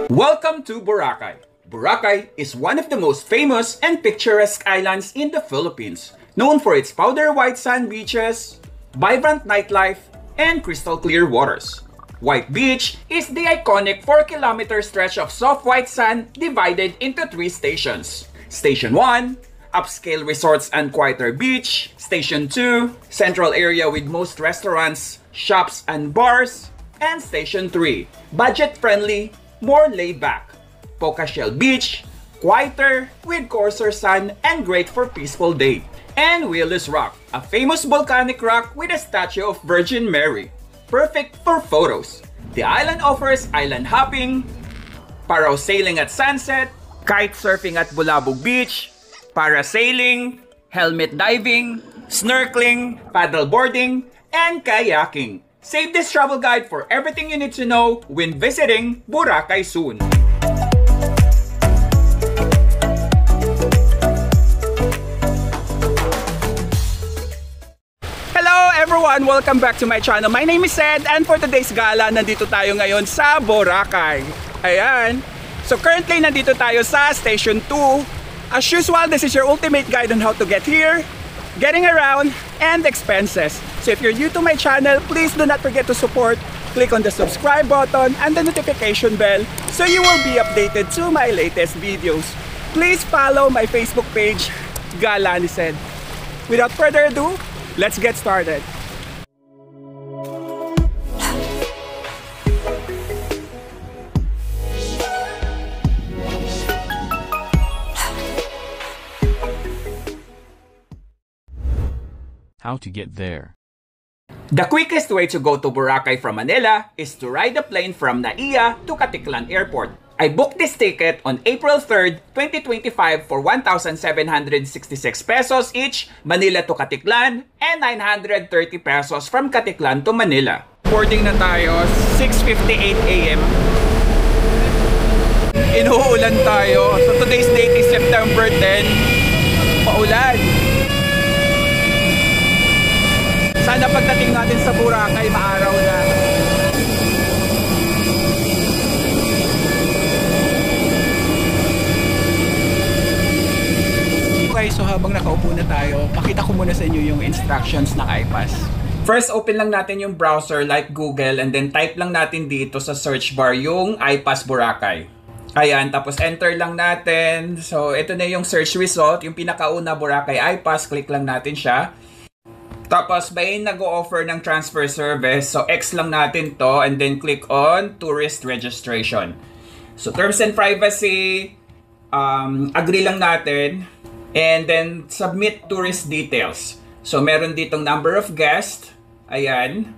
Welcome to Boracay. Boracay is one of the most famous and picturesque islands in the Philippines, known for its powder white sand beaches, vibrant nightlife, and crystal clear waters. White Beach is the iconic 4-kilometer stretch of soft white sand divided into 3 stations. Station 1, upscale resorts and quieter beach. Station 2, central area with most restaurants, shops, and bars. And Station 3, budget-friendly, more laid-back. Poca Shell Beach, quieter, with coarser sand and great for peaceful day. And Wheelers Rock, a famous volcanic rock with a statue of Virgin Mary. Perfect for photos. The island offers island hopping, parasailing at sunset, kite surfing at Bulabog Beach, parasailing, helmet diving, snorkeling, paddleboarding, and kayaking. Save this travel guide for everything you need to know when visiting Boracay soon. Everyone, welcome back to my channel. My name is Ed, and for today's gala, nandito tayo ngayon sa Boracay. Ayan. So currently, nandito tayo sa Station 2. As usual, this is your ultimate guide on how to get here, getting around, and expenses. So if you're new to my channel, please do not forget to support. Click on the subscribe button and the notification bell so you will be updated to my latest videos. Please follow my Facebook page, Gala ni Ed. Without further ado, let's get started. How to get there. The quickest way to go to Boracay from Manila is to ride a plane from Naiya to Caticlan Airport. I booked this ticket on April 3rd, 2025 for 1,766 pesos each, Manila to Caticlan, and 930 pesos from Caticlan to Manila. Boarding na tayo, 6:58 AM. Inuulan tayo. So today's date is September 10. Paulan. Sana pagdating natin sa Boracay, maaraw na. Okay, so habang nakaupo na tayo, pakita ko muna sa inyo yung instructions ng iPass. First, open lang natin yung browser like Google and then type lang natin dito sa search bar yung iPass Boracay. Ayan, tapos enter lang natin. So, ito na yung search result. Yung pinakauna, Boracay iPass, click lang natin siya. Tapos, may nag-o-offer ng transfer service. So, X lang natin to and then click on tourist registration. So, terms and privacy, agree lang natin. And then, submit tourist details. So, meron ditong number of guests. Ayan.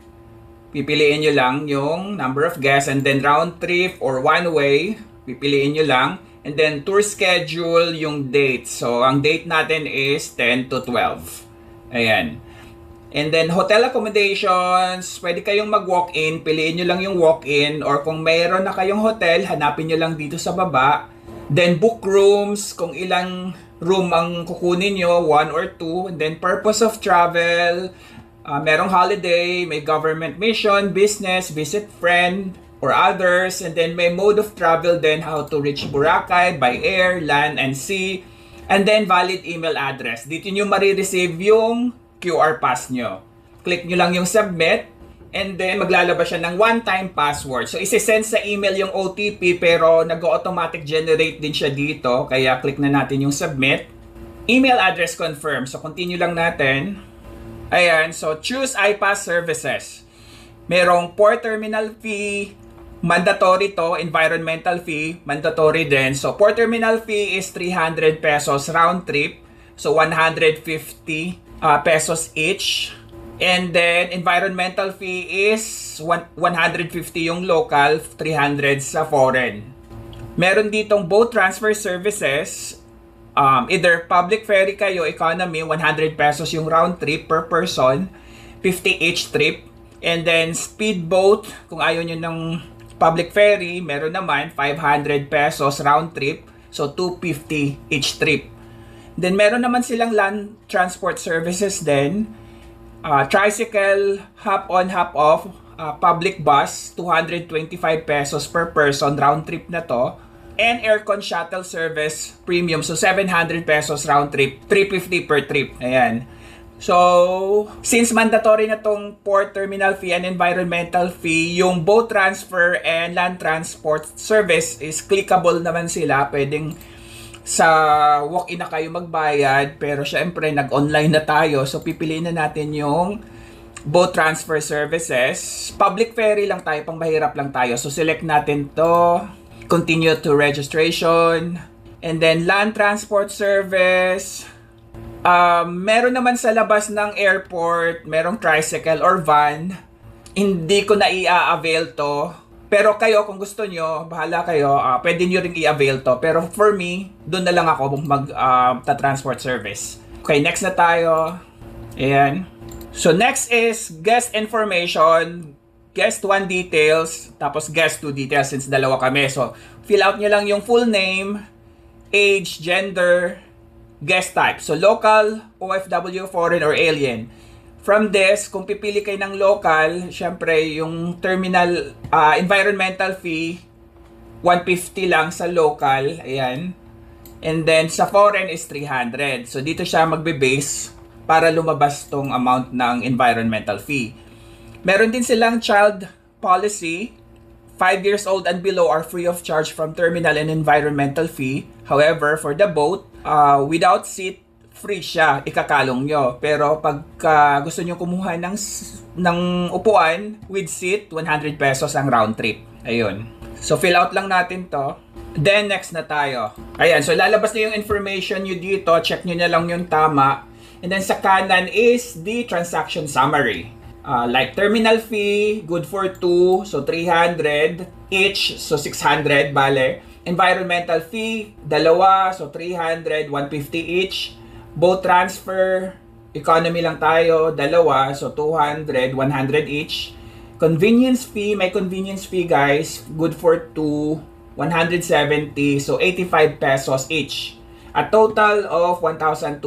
Pipiliin nyo lang yung number of guests. And then, round trip or one way. Pipiliin nyo lang. And then, tour schedule yung date. So, ang date natin is 10 to 12. Ayan. And then, hotel accommodations, pwede kayong mag-walk-in, piliin nyo lang yung walk-in, or kung mayroon na kayong hotel, hanapin nyo lang dito sa baba. Then, book rooms, kung ilang room ang kukunin nyo, 1 or 2. And then, purpose of travel, merong holiday, may government mission, business, visit friend, or others. And then, may mode of travel then how to reach Boracay by air, land, and sea. And then, valid email address. Dito nyo marireceive yung QR pass nyo. Click nyo lang yung submit and then maglalabas siya ng one-time password. So, isi-send sa email yung OTP pero nag-automatic generate din siya dito. Kaya click na natin yung submit. Email address confirm. So, continue lang natin. Ayan. So, choose iPass services. Merong port terminal fee. Mandatory to. Environmental fee. Mandatory din. So, port terminal fee is 300 pesos round trip. So, 150 pesos each. And then, environmental fee is 150 yung local, 300 sa foreign. Meron ditong boat transfer services. Either public ferry kayo, economy, 100 pesos yung round trip per person, 50 each trip. And then, speedboat, kung ayaw nyo ng public ferry, meron naman 500 pesos round trip. So, 250 each trip. Then, meron naman silang land transport services din. Tricycle, hop on, hop off, public bus, 225 pesos per person, round trip na to. And aircon shuttle service premium, so 700 pesos round trip, 350 per trip. Ayan. So, since mandatory na tong port terminal fee and environmental fee, yung boat transfer and land transport service is clickable naman sila. Pwedeng sa walk-in na kayo magbayad, pero syempre nag-online na tayo. So, pipiliin na natin yung boat transfer services. Public ferry lang tayo, pang mahirap lang tayo. So, select natin to. Continue to registration. And then, land transport service. Meron naman sa labas ng airport, merong tricycle or van. Hindi ko na i-avail to. Pero kayo, kung gusto nyo, bahala kayo, pwede nyo rin i-avail to. Pero for me, doon na lang ako mag-transport service. Okay, next na tayo. Ayan. So next is guest information. Guest 1 details, tapos guest 2 details since dalawa kami. So, fill out nyo lang yung full name, age, gender, guest type. So, local, OFW, foreign, or alien. From this, kung pipili kayo ng local, syempre, yung terminal environmental fee, 150 lang sa local. Ayan. And then, sa foreign is 300. So, dito siya magbe-base para lumabas tong amount ng environmental fee. Meron din silang child policy. 5 years old and below are free of charge from terminal and environmental fee. However, for the boat, without seat, free siya, ikakalong nyo. Pero pag gusto nyo kumuha ng upuan with seat, 100 pesos ang round trip. Ayun. So, fill out lang natin to. Then, next na tayo. Ayan, so lalabas na yung information nyo dito. Check nyo na lang yung tama. And then, sa kanan is the transaction summary. Like terminal fee, good for 2, so 300 each, so 600 bale. Environmental fee, dalawa, so 300, 150 each. Boat transfer, economy lang tayo, dalawa, so 200, 100 each. Convenience fee, may convenience fee guys, good for 2, 170, so 85 pesos each. A total of 1,270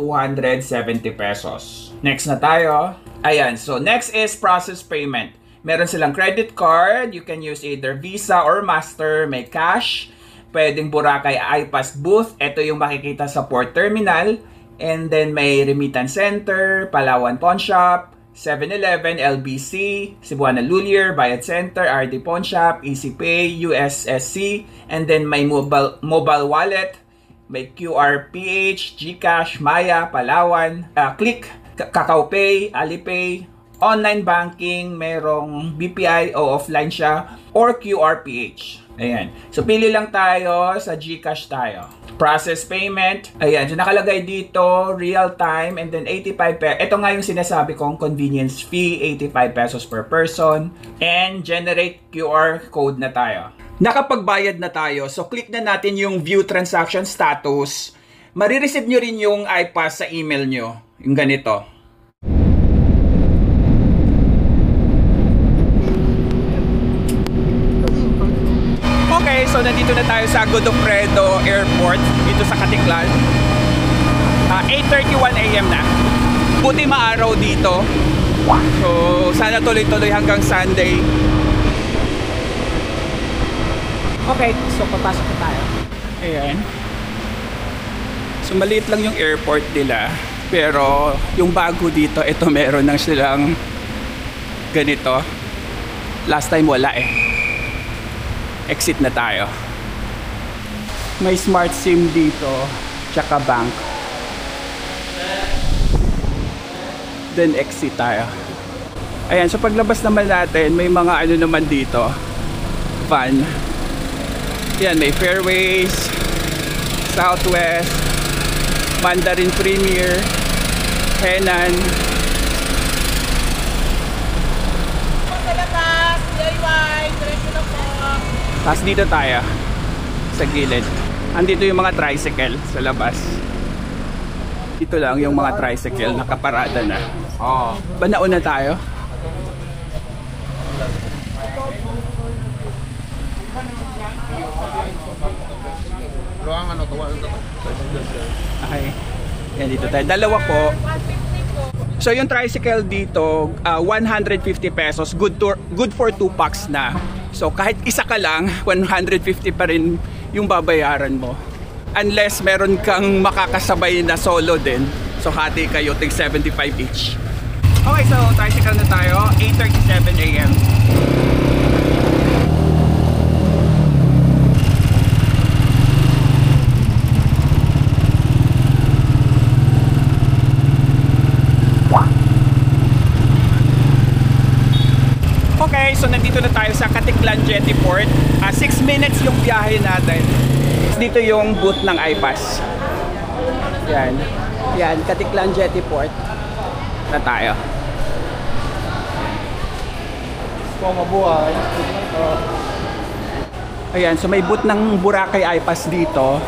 pesos. Next na tayo. Ayan, so next is process payment. Meron silang credit card. You can use either Visa or Master. May cash. Pwedeng Boracay iPass booth. Ito yung makikita sa port terminal. And then may remittance center, Palawan Pawn Shop, 7-Eleven, LBC, Cebuana Lulier, Bayad Center, RD Pawn Shop, EasyPay, USSC. And then may mobile wallet. May QR PH, GCash, Maya, Palawan, Click, Kakao Pay, Alipay, online banking, merong BPI o offline siya, or QR PH. Ayan. So, pili lang tayo sa GCash tayo. Process payment. Ayan. So, nakalagay dito, real time, and then 85 pesos. Ito nga yung sinasabi kong convenience fee, 85 pesos per person. And generate QR code na tayo. Nakapagbayad na tayo, so click na natin yung view transaction status. Marireceive nyo rin yung iPass sa email nyo. Yung ganito. Okay, so nandito na tayo sa Godofredo Airport, dito sa Katiklan. 8:31 AM na. Buti maaraw dito. So, sana tuloy-tuloy hanggang Sunday. Okay, so papasok na tayo. Ayan. So maliit lang yung airport nila. Pero yung bago dito, ito meron nang silang ganito. Last time wala eh. Exit na tayo. May smart SIM dito. Tsaka bank. Then exit tayo. Ayan, so paglabas naman natin, may mga ano naman dito. Van. Yan, may Fairways, Southwest, Mandarin Premier, Henan. Sa labas, DIY, diretso na po. Tapos dito tayo, sa gilid. Andito yung mga tricycle sa labas. Dito lang yung mga tricycle, nakaparada na. Oh. Ba nauna tayo? Okay. Yan, dito tayo. Dalawa po. So yung tricycle dito, 150 pesos, good for 2 packs na. So kahit isa ka lang, 150 pa rin yung babayaran mo. Unless meron kang makakasabay na solo din. So hati kayo, tig 75 each. Okay, so tricycle na tayo, 8:37 AM. Okay, so nandito na tayo sa Caticlan Jetty Port. 6 minutes yung biyahe natin. Dito yung booth ng iPass. Yan. Yan, Caticlan Jetty Port na tayo. Mabuhay. Ayan, so may booth ng Boracay iPass dito.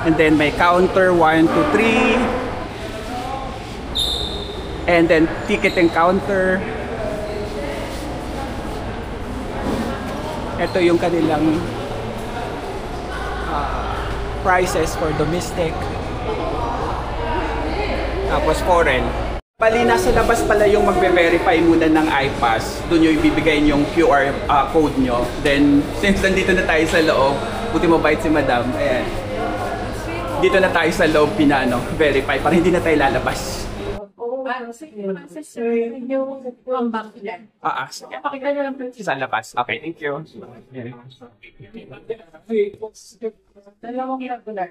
And then may counter 1, 2, 3. And then ticketing counter. Ito yung kanilang prices for domestic. Tapos foreign. Bali, nasa labas pala yung magbe-verify muna ng iPass. Doon yung ibibigay yung QR code nyo. Then, since nandito na tayo sa loob, buti mabait si Madam. Ayan. Dito na tayo sa loob verify para hindi na tayo lalabas. Sige, sir, yung back dyan. Sige. Pakita nyo lang po. Sa labas. Okay, thank you. Dalawang regular.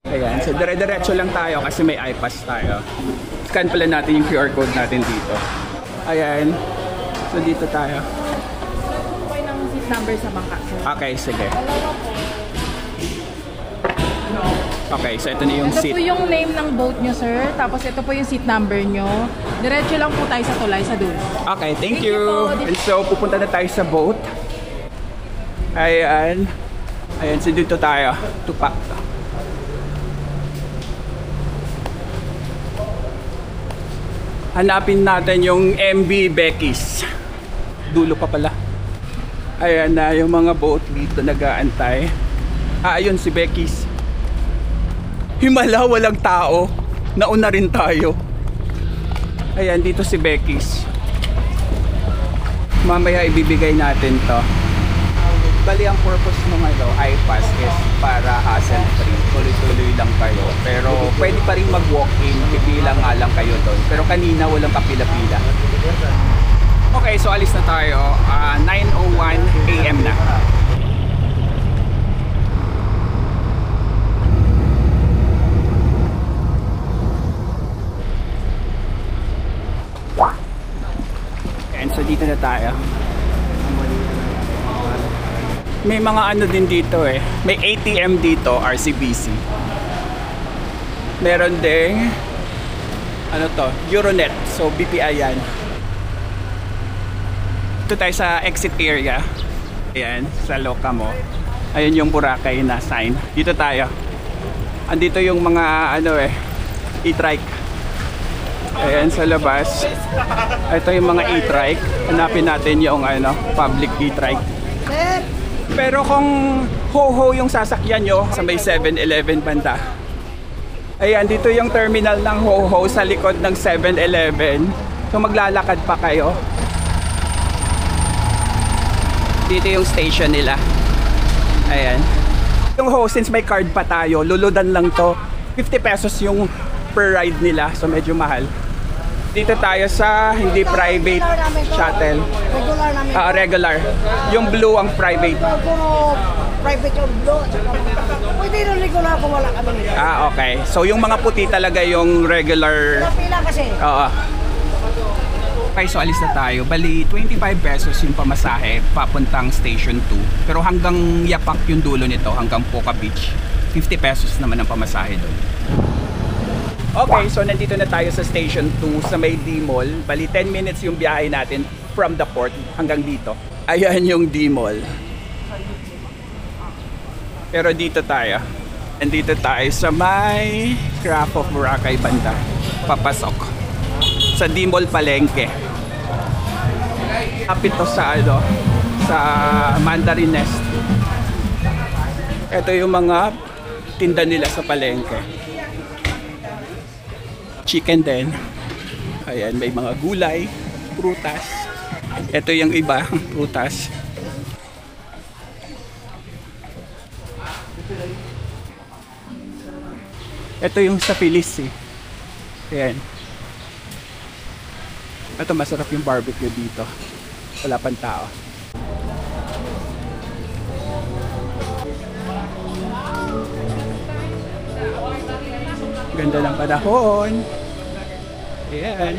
Ayan, so dire-diretso lang tayo kasi may iPass tayo. Scan pala natin yung QR code natin dito. Ayan. So dito tayo. Okay ng seat number sa bangka, sir. Okay, sige. Okay, so ito na yung Ito seat. po yung name ng boat nyo, sir. Tapos ito po yung seat number nyo. Diretso lang po tayo sa tulay sa dulo. Okay, thank Thank you you. po. And so pupunta na tayo sa boat. Ayan. Ayan, so dito tayo. Tupak. Hanapin natin yung MB Becky's. Dulo pa pala. Ayan na yung mga boat dito nag-aantay. Ayun si Becky's. Himala, walang tao. Nauna rin tayo. Ayan, dito si Becky's. Mamaya ibibigay natin to. Bali, ang purpose ng iPass is para hassle-free. Tuloy-tuloy lang kayo. Pero pwede pa rin mag-walk-in. Pipila nga lang kayo doon. Pero kanina walang kapila-pila. Okay, so alis na tayo. 9:01 AM na. And so dito na tayo. May mga ano din dito eh. May ATM dito, RCBC. Meron ding ano to, Euronet. So BPI yan. Dito tayo sa exit area. Ayan, sa Loka mo. Ayun yung Boracay na sign. Dito tayo. Andito yung mga ano e-trike. Ayan sa labas. Ito yung mga e-trike. Hanapin natin yung public e-trike. Pero kung ho-ho yung sasakyan nyo sa may 7-Eleven banda. Ayan, dito yung terminal ng ho-ho sa likod ng 7-Eleven. So maglalakad pa kayo. Dito yung station nila. Ayan. Yung ho, since may card pa tayo, luludan lang to. 50 pesos yung per ride nila. So medyo mahal. Dito tayo sa hindi private shuttle. Regular namin. Regular. Yung blue ang private. Puro private yung blue. Pwede rin regular kung wala kami nila. Okay. So yung mga puti talaga yung regular. Pila kasi. Oo. Okay, so alis na tayo. Bali, 25 pesos yung pamasahe papuntang Station 2. Pero hanggang Yapak yung dulo nito, hanggang Poca Beach. 50 pesos naman ang pamasahe doon. Okay, so nandito na tayo sa Station 2 sa may D-Mall. Bali, 10 minutes yung biyahe natin from the port hanggang dito. Ayan yung D-Mall. Pero dito tayo. Nandito tayo sa may Craft of Boracay banda. Papasok. Sa D-Mall Palengke. Kapit to sa sa Mandarin Nest. Ito yung mga tinda nila sa palengke. Chicken din. Ayan, may mga gulay, prutas. Ito yung iba, prutas. Ito yung sa Pilis eh. Ayan. Ito masarap yung barbecue dito. Wala pang tao. Ganda ng panahon. Ayan.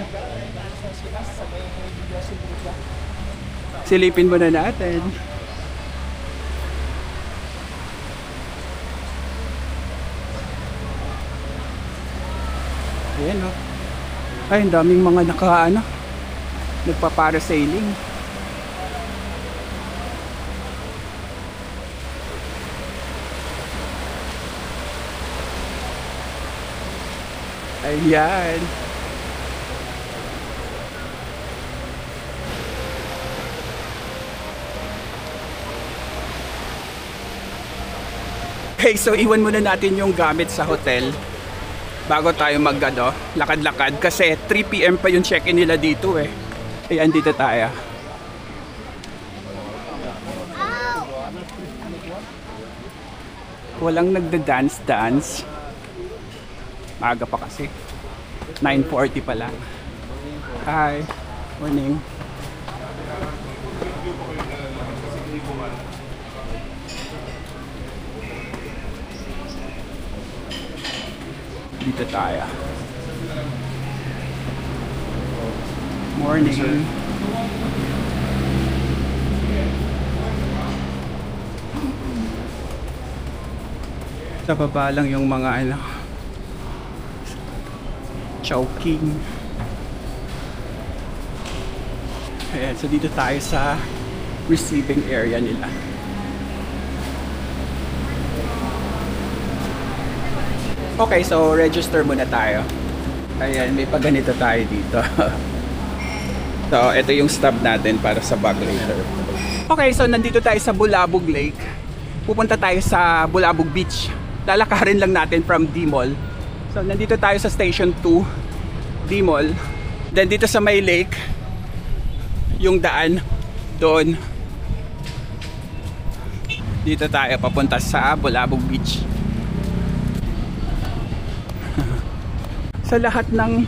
Silipin muna natin. Ayan o. Ay, ang daming mga nagpa-parasailing. Ayan. Okay, so iwan muna natin yung gamit sa hotel bago tayo lakad-lakad kasi 3 PM pa yung check-in nila dito eh. Ayan, dito tayo. Walang nagda-dance. Maaga pa kasi. 9:40 pa lang. Hi. Morning. Dito tayo. Morning. Sa baba lang yung mga Chowking. Ayan, so dito tayo sa receiving area nila. Okay, so register muna tayo. Ayan, may pagganito tayo dito. So, ito yung stop natin para sa bag later. Okay, so nandito tayo sa Bulabog Lake. Pupunta tayo sa Bulabog Beach. Lalakarin lang natin from D-Mall. So, nandito tayo sa Station 2, D-Mall. Then, dito sa may lake, yung daan, doon. Dito tayo papunta sa Bulabog Beach. Sa lahat ng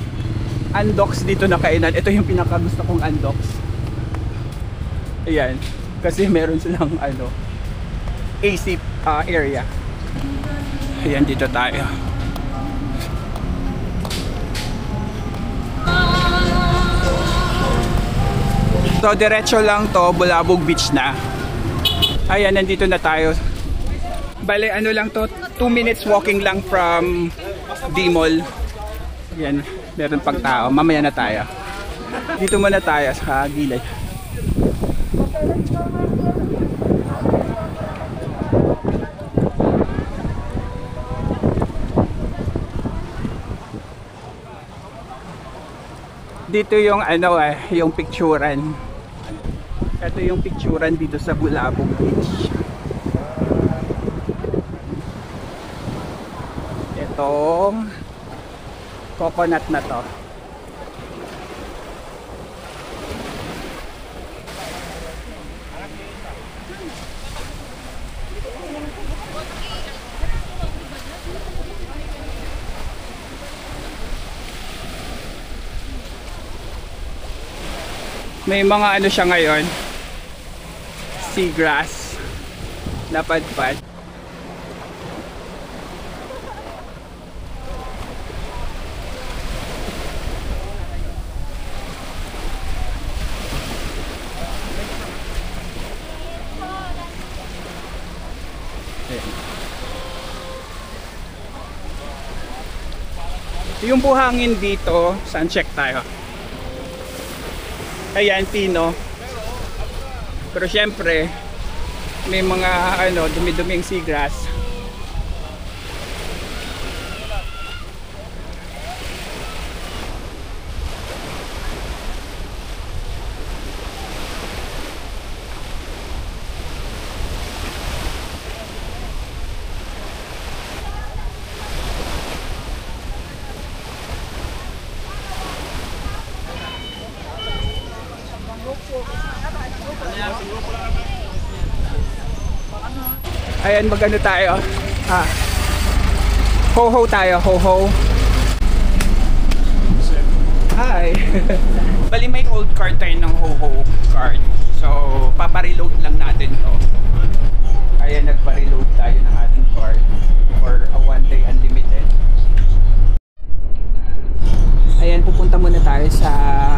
undocs dito na kainan, ito yung pinakagusto kong undocs. Ayan, kasi meron silang AC area. Ayan, dito tayo. So, diretso lang to, Bulabog Beach na. Ayan, nandito na tayo. Bale, lang to, 2 minutes walking lang from D-Mall. Yan, meron pang tao. Mamaya na tayo. Dito muna tayo sa gilid. Dito yung yung picturean. Ito yung picturean dito sa Bulabog Beach. Itong coconut na to. May mga siya ngayon, seagrass na padpad. Yung buhangin dito, saan check tayo? Ayan, pino. Pero syempre, may mga dumi-duming seagrass. Ayan, magano tayo. Ho-ho tayo, ho-ho. Hi! Bali may old card tayo ng ho-ho card. So, papareload lang natin to. Ayan, nagpa-reload tayo ng ating card for a 1-day unlimited. Ayan, pupunta muna tayo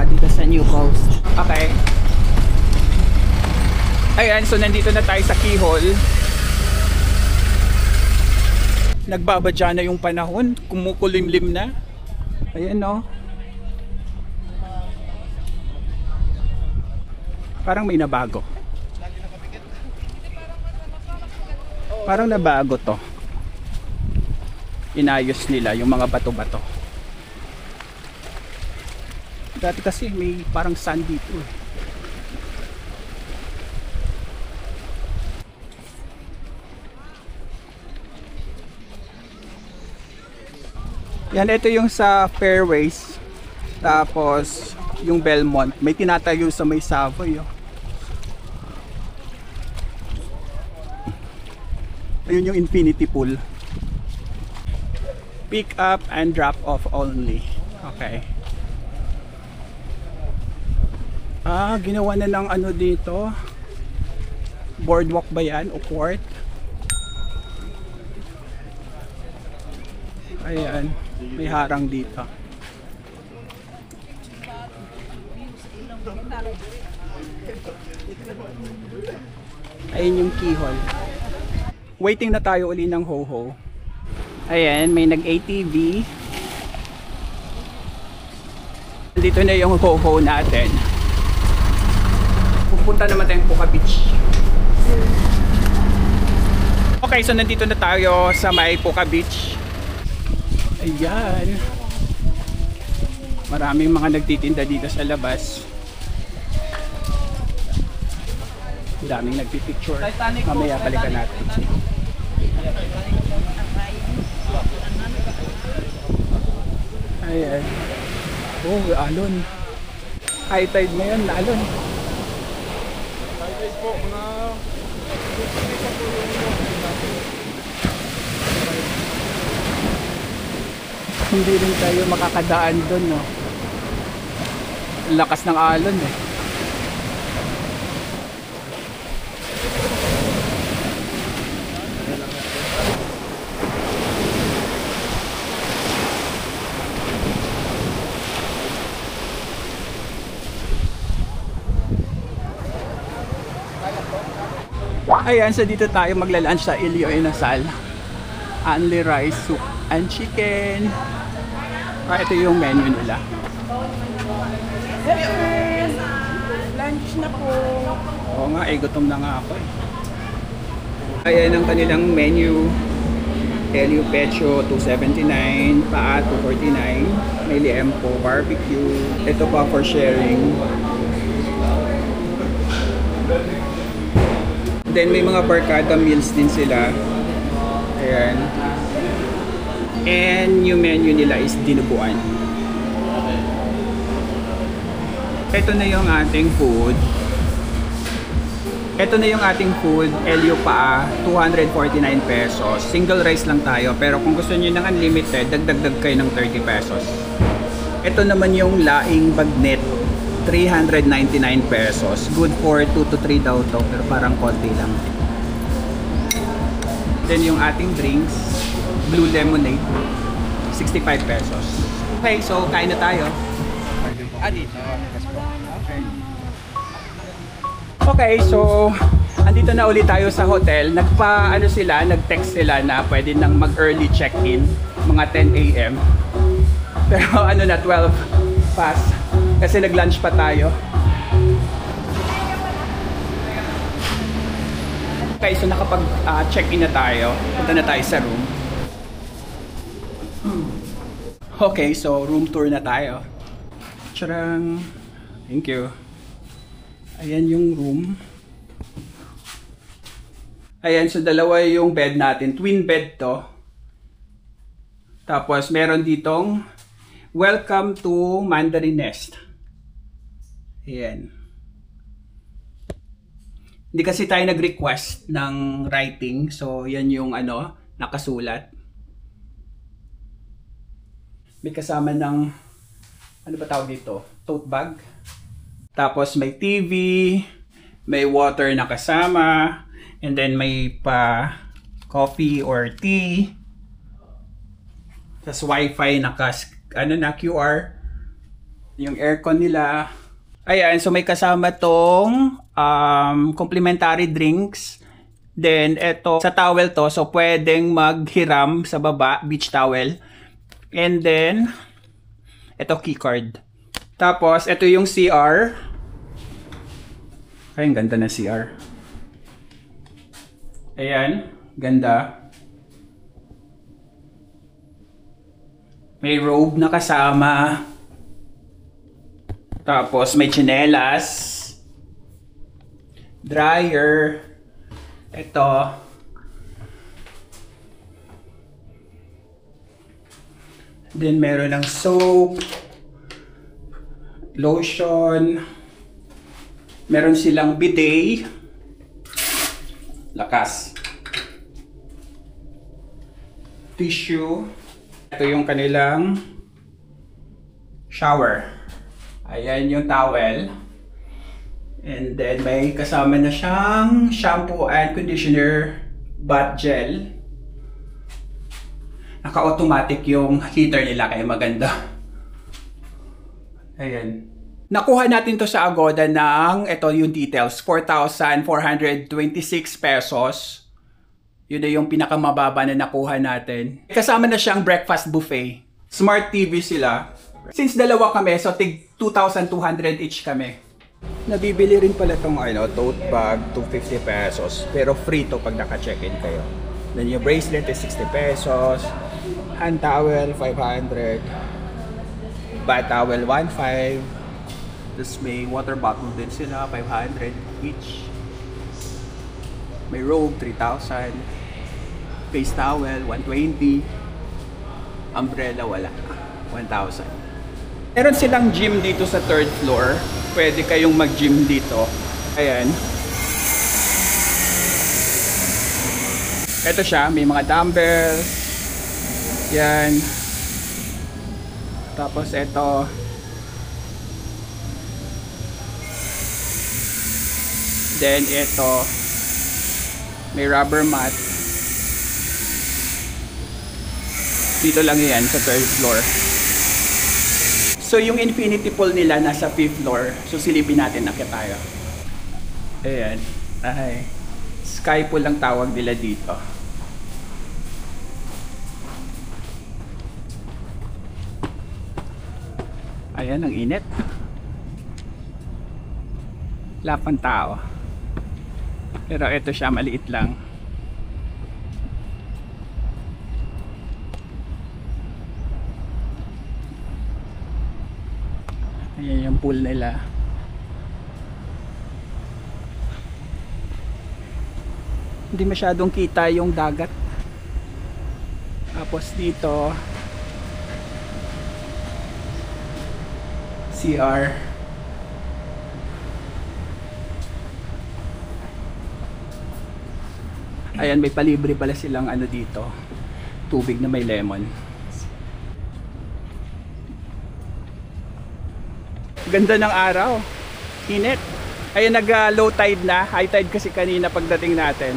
dito sa New Coast. Okay. Ayan, so nandito na tayo sa keyhole. Nagbabadya na yung panahon, kumukulimlim na. Ayan, no? Parang may nabago. Parang nabago to. Inayos nila yung mga bato-bato. Dati kasi may parang sand dito. Yan, ito yung sa Fairways. Tapos yung Belmont, may tinatayo sa may Savoy. Oh. Ayun yung infinity pool. Pick up and drop off only. Okay. Ginawa na ng ano dito. Boardwalk ba yan o port? Ayan, may harang dito. Ayun yung keyhole. Waiting na tayo uli ng ho-ho. Ayan, may nag-ATV. Dito na yung ho-ho natin. Pupunta naman tayong Puka Beach. Okay, so nandito na tayo sa may Puka Beach. Ayan. Maraming mga nagtitinda dito sa labas. Daming nagpipicture. Mamaya balikan natin. Ayan. Oh, alon. High tide na yun, alon. Hindi rin tayo makakadaan doon, no? Lakas ng alon, eh. Ayan, so dito tayo magla-lunch sa Ilio Inasal. Only rice, soup, and chicken. Ito yung menu nila. Lunch na po. Oo nga, gutom na nga ako eh. Ayan ang kanilang menu. Elio Pecho, $2.79. Paa, $2.49. May liempo, barbecue. Ito pa for sharing. Then may mga barkada meals din sila. Ayan. And yung menu nila is dinuguan. Ito na yung ating food. Ito na yung ating food. Elio Paa, 249 pesos. Single rice lang tayo. Pero kung gusto niyo ng unlimited, dagdag kayo ng 30 pesos. Ito naman yung laing bagnet. 399 pesos. Good for 2 to 3 daw to, pero parang konti lang. Then yung ating drinks, blue lemonade, 65 pesos. Okay, so kain na tayo. Dito. Okay, so andito na ulit tayo sa hotel. Nag-text sila na pwede nang mag-early check-in, mga 10 AM. Pero 12 past. Kasi nag-lunch pa tayo. Okay, so nakapag-check-in na tayo. Punta na tayo sa room. Okay, so room tour na tayo. Tcharang! Thank you. Ayan yung room. Ayan, so dalawa yung bed natin. Twin bed to. Tapos meron ditong welcome to Mandarin Nest. Ayan. Hindi kasi tayo nag-request ng writing. So, yan yung ano, nakasulat. May kasama ng, ano ba tawag dito? Tote bag. Tapos may TV, may water na kasama, and then may pa coffee or tea. Tapos wifi na QR. Yung aircon nila. Ayan, so may kasama tong complimentary drinks. Then, eto, sa towel to, so pwedeng maghiram sa baba, beach towel. And then, eto keycard. Tapos, eto yung CR. Ay, ang ganda na CR. Ayan, ganda. May robe na kasama. Tapos may tsinelas, dryer, ito. Then meron ng soap, lotion, meron silang bidet, lakas, tissue, ito yung kanilang shower. Ayan yung towel. And then may kasama na siyang shampoo and conditioner bath gel. Naka-automatic yung heater nila kaya maganda. Ayan. Nakuha natin to sa Agoda ng, ito yung details, 4,426 pesos. Yun na yung pinakamababa na nakuha natin. Kasama na siyang breakfast buffet. Smart TV sila. Since dalawa kami, so tig 2,200 each kami. Nabibili rin pala itong tote bag, 250 pesos. Pero free to pag naka-check-in kayo. Then yung bracelet is 60 pesos. Hand towel, 500. Bath towel, 1,500. Tapos may water bottle din sila, 500 each. May robe, 3,000. Face towel, 120. Umbrella, wala. 1,000. Meron silang gym dito sa 3rd floor. Pwede kayong mag-gym dito. Ayan. Ito siya, may mga dumbbells. Yan. Tapos ito. Then ito. May rubber mat. Dito lang yan sa 3rd floor. So yung infinity pool nila nasa 5th floor. So silipin natin, nakita tayo. Ayan. Ay. Sky pool lang tawag nila dito. Ayan, ang init. Wala pang tao. Pero ito siya, maliit lang. Ayan yung pool nila. Hindi masyadong kita yung dagat. Tapos dito CR. Ayan, may palibre pala silang dito. Tubig na may lemon. Ganda ng araw. Init. Ayan, nag-low tide na. High tide kasi kanina pagdating natin.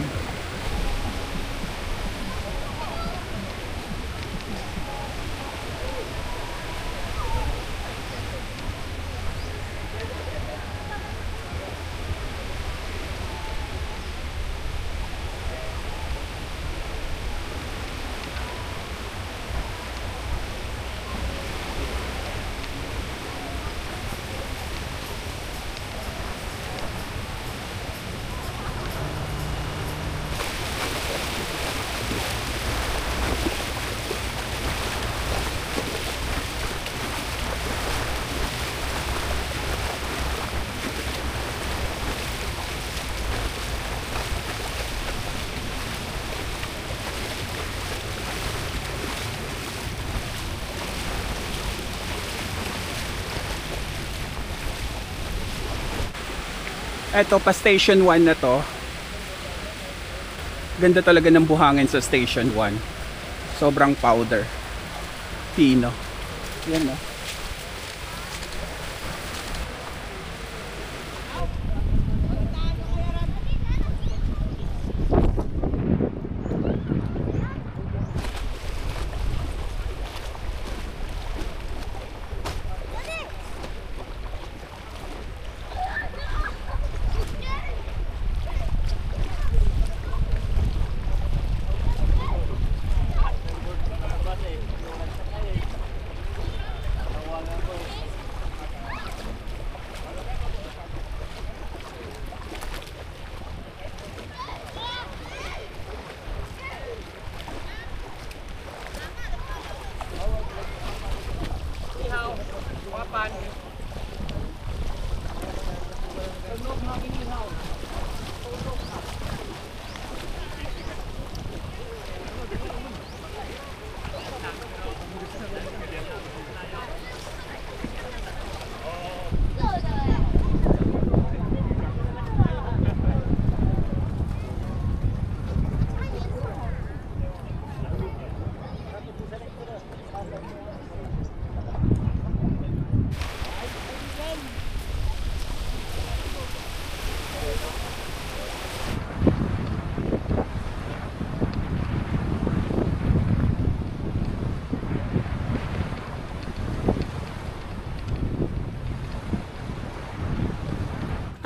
Eto, pa station 1 na to. Ganda talaga ng buhangin sa station 1. Sobrang powder. Pino. Yan no.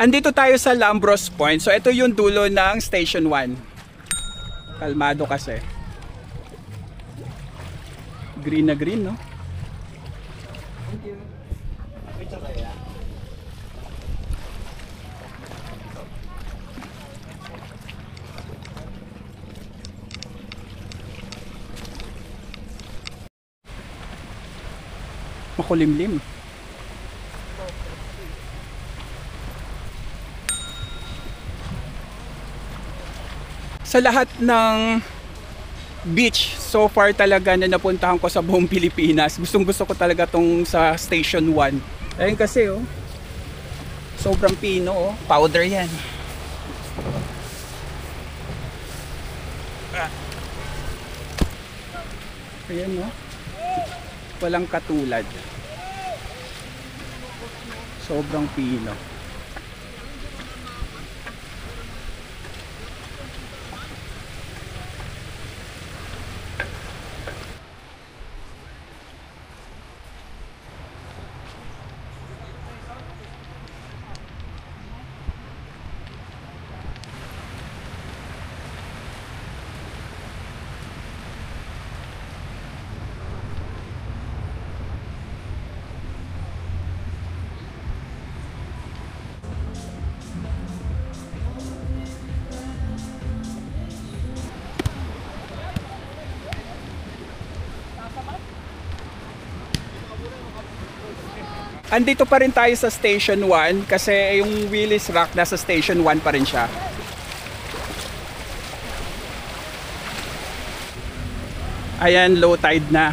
Andito tayo sa Lambros Point. So ito yung dulo ng Station 1. Kalmado kasi. Green na green, no? Makulimlim. Sa lahat ng beach so far talaga na napuntahan ko sa buong Pilipinas, gustong gusto ko talaga tong sa Station 1. Ayun kasi oh, sobrang pino oh, powder yan. Ayan oh, walang katulad. Sobrang pino. Andito pa rin tayo sa Station 1 kasi yung Willis Rock nasa Station 1 pa rin siya. Ayan, low tide na.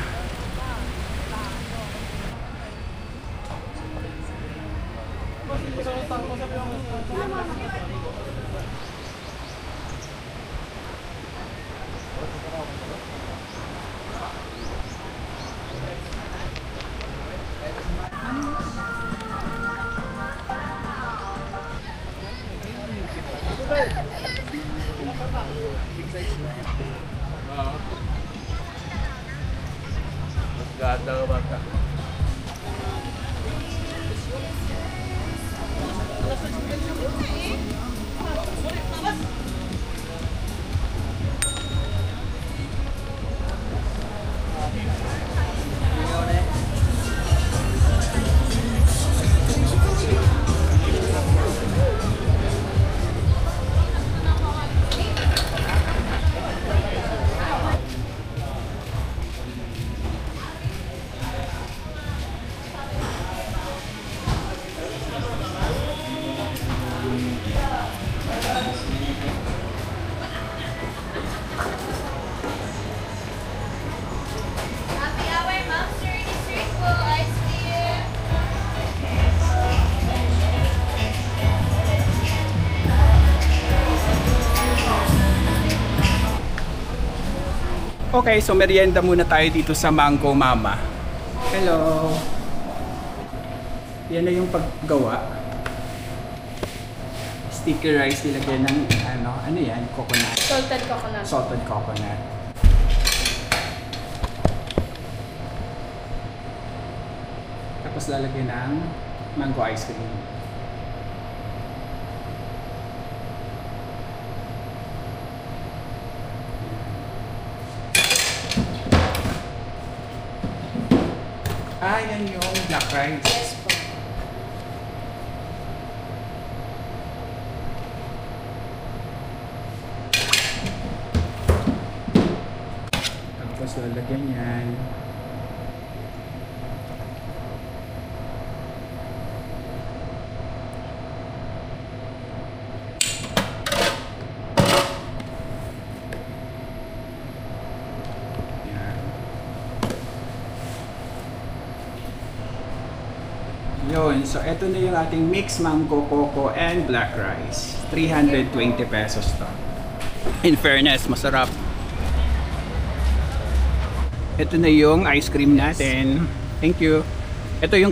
Ganda bata. Okay, so merienda muna tayo dito sa Mango Mama. Hello. Yan na yung paggawa. Sticky rice nilagyan ng ano yan? Coconut. Salted coconut. Salted coconut. Tapos lalagyan ng mango ice cream. Ah, yan yung black rice. Yes po. Tapos lalagyan yan. Yun, so ito na yung ating mixed mango, coco, and black rice. 320 pesos to. In fairness, masarap. Ito na yung ice cream natin. Thank you. Ito yung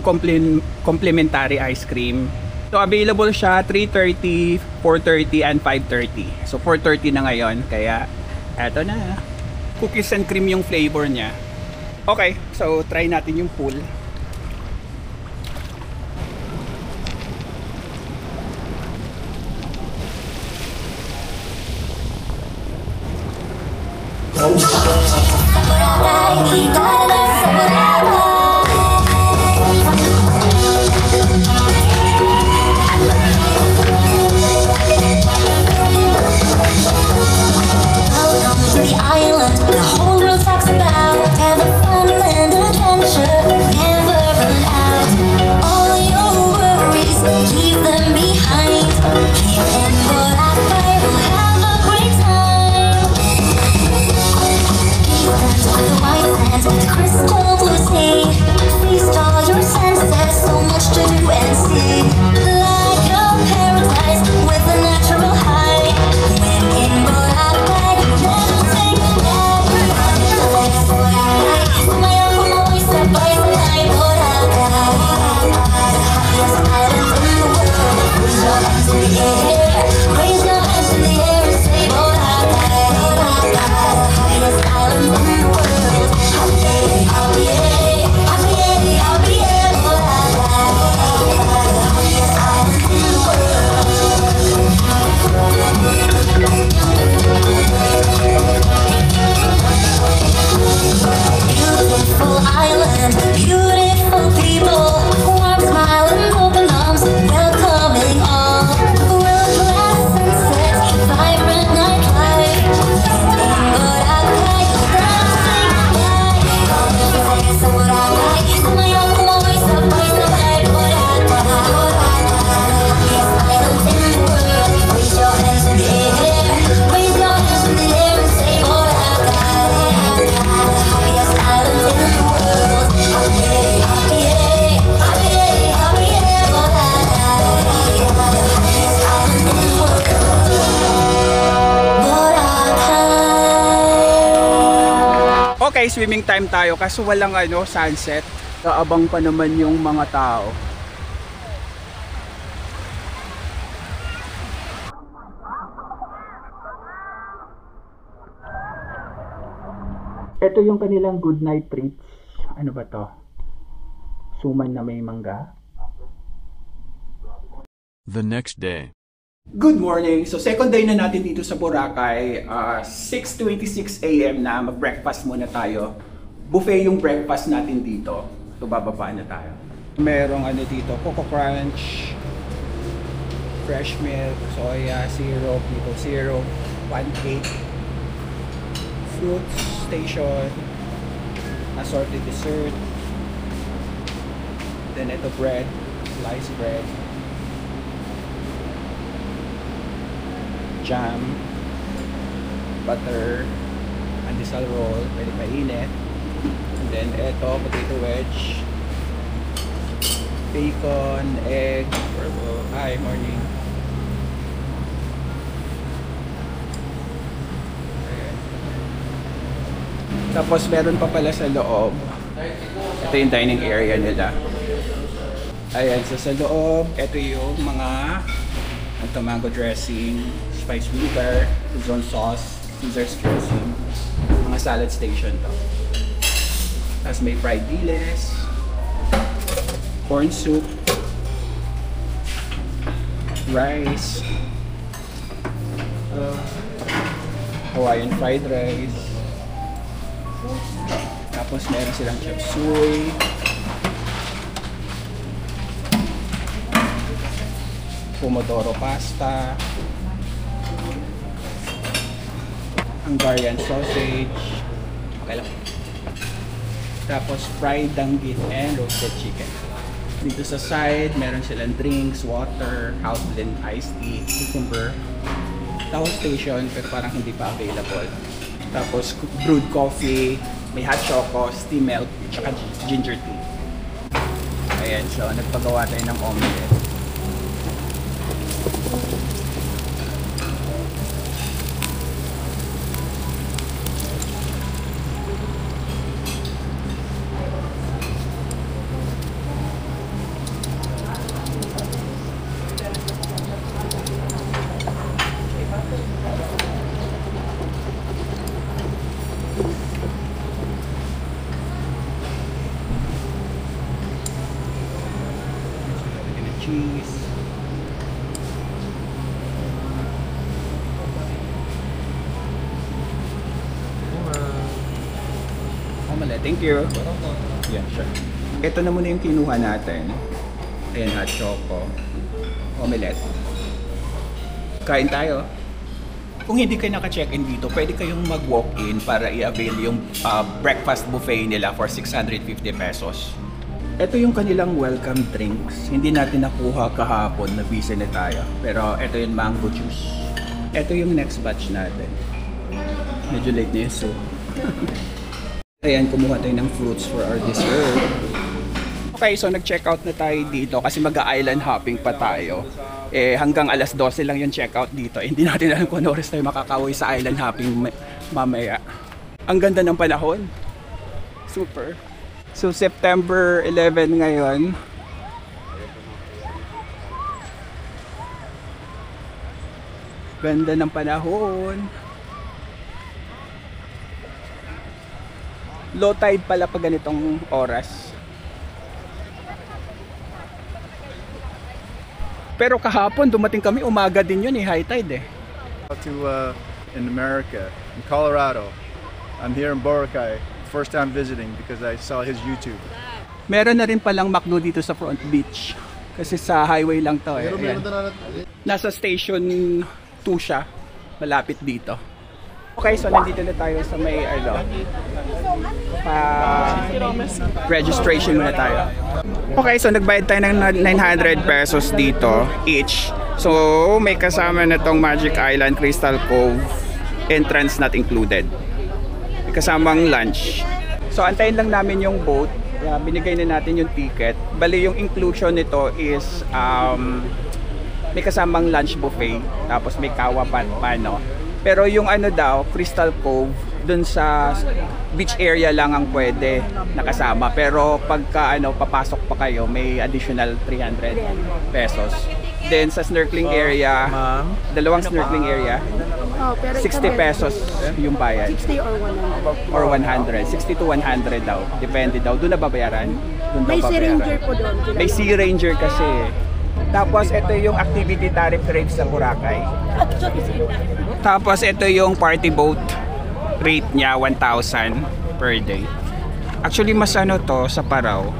complimentary ice cream. So available siya 3:30, 4:30, and 5:30. So 4:30 na ngayon, kaya eto na. Cookies and cream yung flavor niya. Okay, so try natin yung pool. Okay, swimming time tayo kaso walang sunset. Kaabang pa naman yung mga tao. Ito yung kanilang good night treats. Ano ba to? Suman na may mangga. The next day. Good morning! So second day na natin dito sa Boracay. 6:26 AM na, mag-breakfast muna tayo. Buffet yung breakfast natin dito. So bababa na tayo. Merong dito, Coco Crunch, fresh milk, soya, syrup, maple syrup, pancake, fruit station, assorted dessert, then ito bread, sliced bread, jam, butter, pandesal roll, pwede mainit, and then eto, potato wedge, bacon, egg, hi, morning. Ayan. Tapos meron pa pala sa loob. Ito yung dining area nila. Ayan, so sa loob, ito yung mga mango dressing, spice vinegar, Luzon sauce, Caesar's dressing, mga salad station to. Tapos may fried diles, corn soup, rice, Hawaiian fried rice, tapos meron silang chop suey, pomodoro pasta, Hungarian sausage, okay lang. Tapos fried danggit and roasted chicken. Dito sa side, meron silang drinks, water, house blend iced tea, cucumber, tao station pero parang hindi pa available. Tapos brewed coffee, may hot choco, steam milk, tsaka ginger tea. Ayan, so nagpagawa tayo ng omelette. Cheese. Omelette, thank you. Yeah, sure. Ito na muna yung kinuha natin. Ayan, hot choco. Omelette. Kain tayo. Kung hindi kayo naka-check-in dito, pwede kayong mag-walk-in para i-avail yung breakfast buffet nila for 650 pesos. Ito yung kanilang welcome drinks. Hindi natin nakuha kahapon na busy na tayo. Pero ito yung mango juice. Ito yung next batch natin. Medyo late na yun, so. Ayan, kumuha tayo ng fruits for our dessert. Okay, so nag-check out na tayo dito kasi mag-island hopping pa tayo. Hanggang alas 12 lang yung check out dito. Hindi natin alam kung ano oras tayo makakauwi sa island hopping mamaya. Ang ganda ng panahon. Super. So September 11 ngayon. Ganda ng panahon. Low tide pala pag ganitong oras. Pero kahapon dumating kami, umaga din yun high tide In America, in Colorado. I'm here in Boracay. First time visiting because I saw his YouTube. Meron na rin palang McDo dito sa Front Beach. Kasi sa highway lang to eh. Ayan. Nasa station 2 siya. Malapit dito. Okay, so nandito na tayo sa may registration muna tayo. Okay, so nagbayad tayo ng 900 pesos dito each. So may kasama na tong Magic Island, Crystal Cove, entrance not included. Kasamang lunch. So antayin lang namin yung boat. Binigay na natin yung ticket. Bali yung inclusion nito is may kasamang lunch buffet. Tapos may kawa pa no. Pero yung ano daw, Crystal Cove, dun sa beach area lang ang pwede nakasama. Pero pagka papasok pa kayo, may additional 300 pesos. Then sa snorkeling area, dalawang snorkeling area, 60 pesos yung bayad. 60 or 100? Or 100. 60 to 100 daw. Depende daw. Doon na babayaran? Doon daw May Sea babayaran. Ranger po doon. May Sea Ranger kasi. Tapos ito yung activity tariff rate sa Boracay. Tapos ito yung party boat rate niya, 1,000 per day. Actually mas to sa Parao.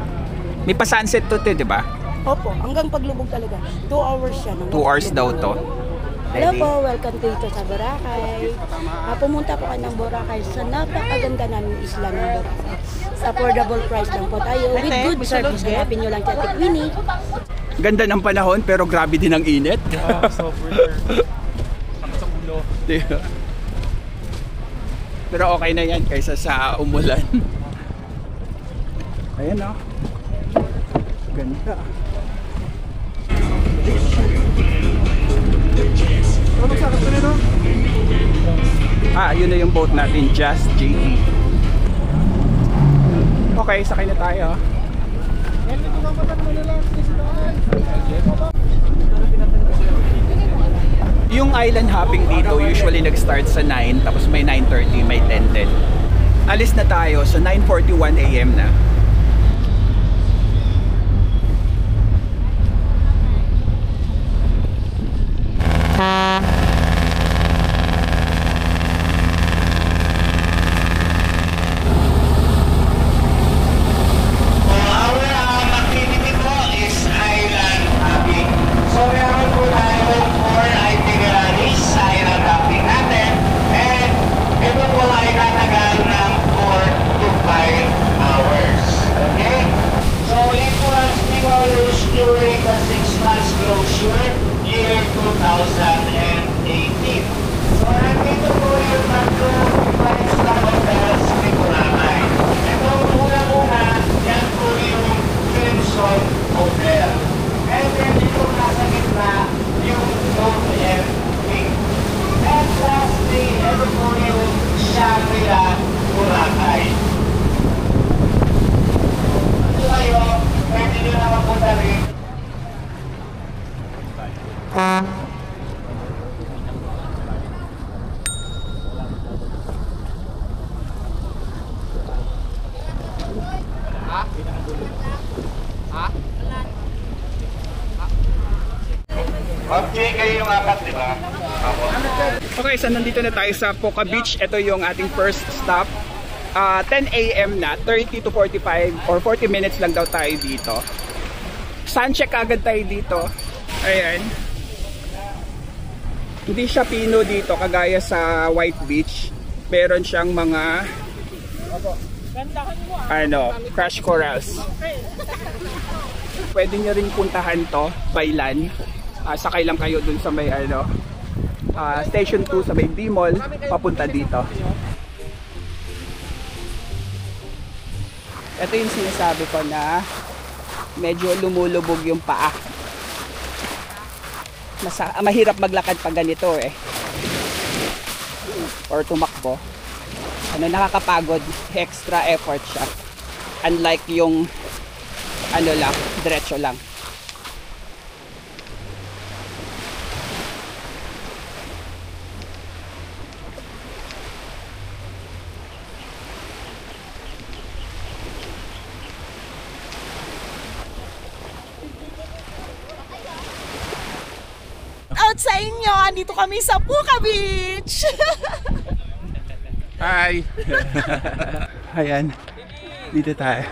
May pa-sunset to di ba? Opo, hanggang paglubog talaga. 2 hours siya. 2 hours daw to. Hello po, welcome dito sa Boracay. Pumunta po kayo ng Boracay sa napakaganda namin isla ng Boracay. Sa affordable price lang po tayo. With good service, hanapin nyo lang sa Tikwini. Ganda ng panahon pero grabe din ang init. Diba? Pero okay na yan kaysa sa umulan. Ayan o. Ganda. Yun na yung boat natin, Just JT. Okay, sakay na tayo. Yung island hopping dito usually nag-start sa 9, tapos may 9:30, may 10 din. Alis na tayo, so 9:41 AM na. Okay, kayo yung apat, di ba? Okay, so nandito na tayo sa Poca Beach. Ito yung ating first stop. 10 AM na, 30 to 45 or 40 minutes lang daw tayo dito. Sun check agad tayo dito. Ayan. Hindi siya pino dito kagaya sa White Beach. Meron siyang mga crash corals. Pwede nyo rin puntahan to by land. Sakay lang kayo dun sa may Station 2 sa may D-Mall papunta dito. Ito yung sinasabi ko na medyo lumulubog yung paa. Mahirap maglakad pag ganito eh. Or tumakbo. Nakakapagod, extra effort siya. Unlike yung diretso lang. Out sa inyo, andito kami sa Poca Beach. Hi! Ayan, dito tayo.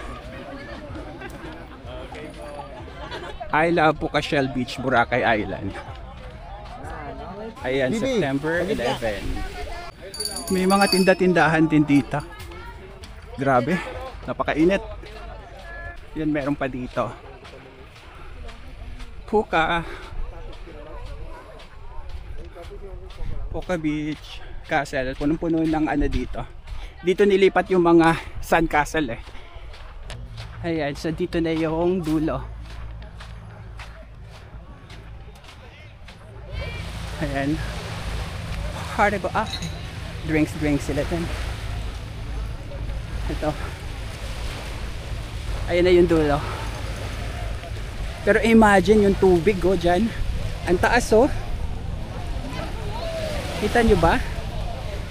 I love Poca Shell Beach, Boracay Island. Ayan, September 11. May mga tinda-tindahan din dito. Grabe, napakainit. Yan, meron pa dito. Poca Beach Castle, punong-puno ng dito. Dito nilipat yung mga sand castle eh. Ayan, so dito na yung dulo. Ayan. Hard to go up. Drinks sila dyan. Ito. Ayan na yung dulo. Pero imagine yung tubig dyan. Ang taas Kita nyo ba?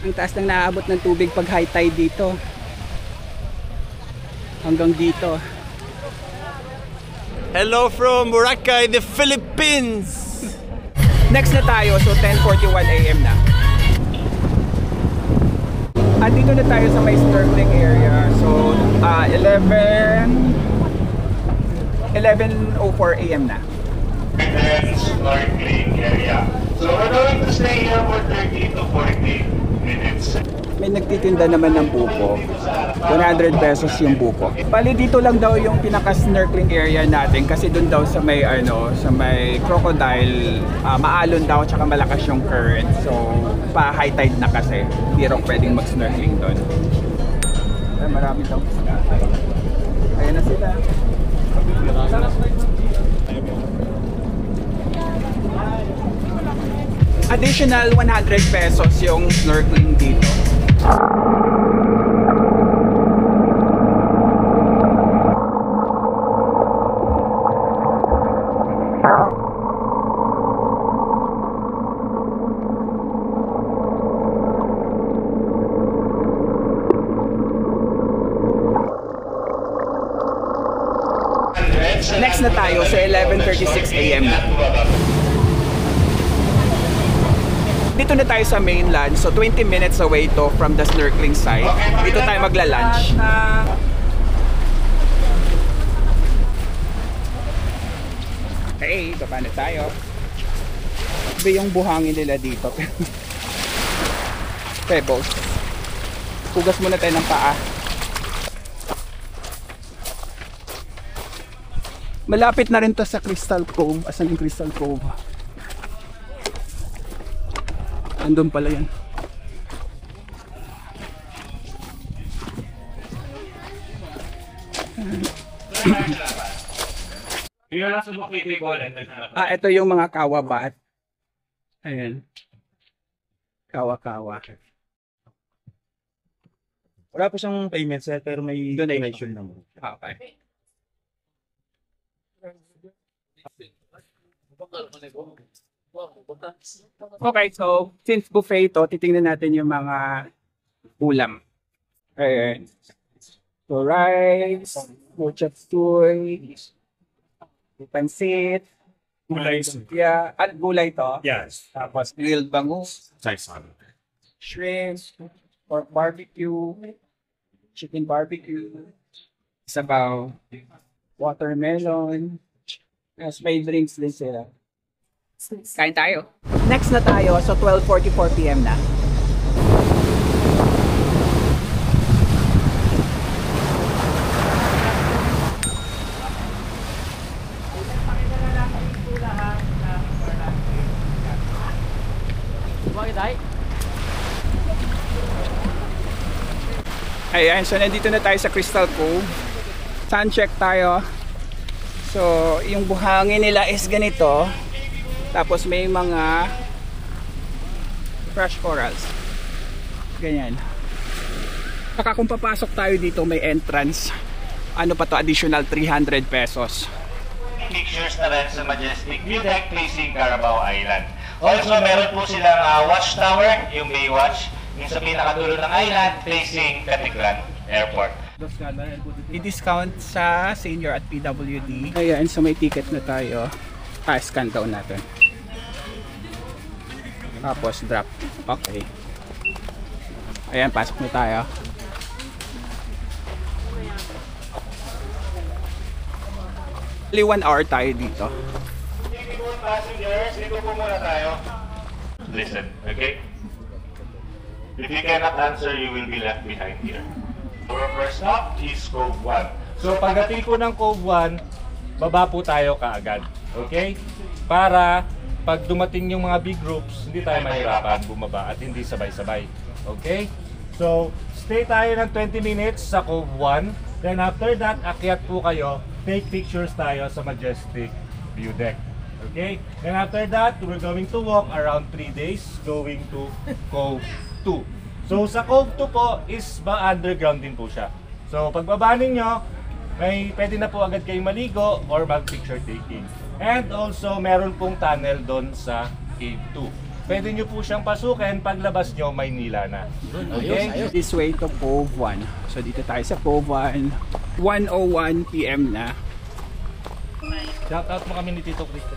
Ang taas nang naaabot ng tubig pag high tide dito. Hanggang dito. Hello from Boracay, the Philippines! Next na tayo, so 10:41 AM na. At dito na tayo sa may snorkeling area. So 11:04 AM na. Snorkeling area. So we're going to stay here for 30 to 40 minutes. May nagtitinda naman ng buko. 100 pesos yung buko. Bali dito lang daw yung pinaka-snorkeling area natin kasi doon daw sa may sa may crocodile, maalon daw tsaka malakas yung current. So pa high tide na kasi. Hindi raw pwedeng mag-snorkeling doon. Marami daw. Ayan na sila. Additional 100 pesos yung snorkeling dito. next na tayo sa 11:36 AM na. Dito na tayo sa mainland, so 20 minutes away to from the snorkeling site. Dito tayo magla-lunch. Hey, baba na tayo. Iba yung buhangin nila dito. Pebbles. Hugas muna tayo ng paa. Malapit na rin to sa Crystal Cove. Asan yung Crystal Cove? Andun pala yan. Ito yung mga kawabat. Ayan. Kawa-kawa. Wala po siyang payment sir, pero may donation naman. Okay. Okay, so since buffet ito, titingnan natin yung mga ulam. Ayan. So rice, mochastoy, pansit, Gulay. yeah, at gulay to. Yes. Tapos grilled bangus, Saisan. shrimp, pork barbecue, chicken barbecue, sabaw, watermelon, as may drinks din sila. Kain tayo. Next na tayo, so 12:44 PM na. Ayan, so nandito na tayo sa Crystal Cove. Sun check tayo. So, yung buhangin nila is ganito. Tapos may mga fresh corals. Ganyan. Saka kung papasok tayo dito, may entrance. Ano pa to? Additional 300 pesos. Pictures na rin sa Majestic View Deck facing Carabao Island. Also, meron po silang watchtower, yung Baywatch, yung sa pinakadulo ng island facing Caticlan Airport. I-discount sa senior at PWD. Ayan, so may ticket na tayo. Scan down natin. Tapos drop. Okay. Ayan, pasok na tayo. Only 1 hour tayo dito. Passengers, dito po muna tayo. Listen, okay? If you cannot answer, you will be left behind here. Our first stop is Cove 1. So pagdating po ng Cove 1, baba po tayo kaagad. Okay? Para pag dumating yung mga big groups, hindi tayo mahirapan bumaba at hindi sabay-sabay. Okay? So, stay tayo ng 20 minutes sa Cove 1. Then after that, akyat po kayo. Take pictures tayo sa Majestic View Deck. Okay? Then after that, we're going to walk around 3 days going to Cove 2. So sa Cove 2 po is underground din po siya. So pagbaba ninyo, pwede na po agad kayong maligo or mag-picture taking. And also, meron pong tunnel doon sa Cave 2. Pwede nyo po siyang pasukin, paglabas nyo, may nila na. Okay? This way to Cove 1. So dito tayo sa Cove 1. 1:01 PM na. Shout out mo kami ni Tito Cristo.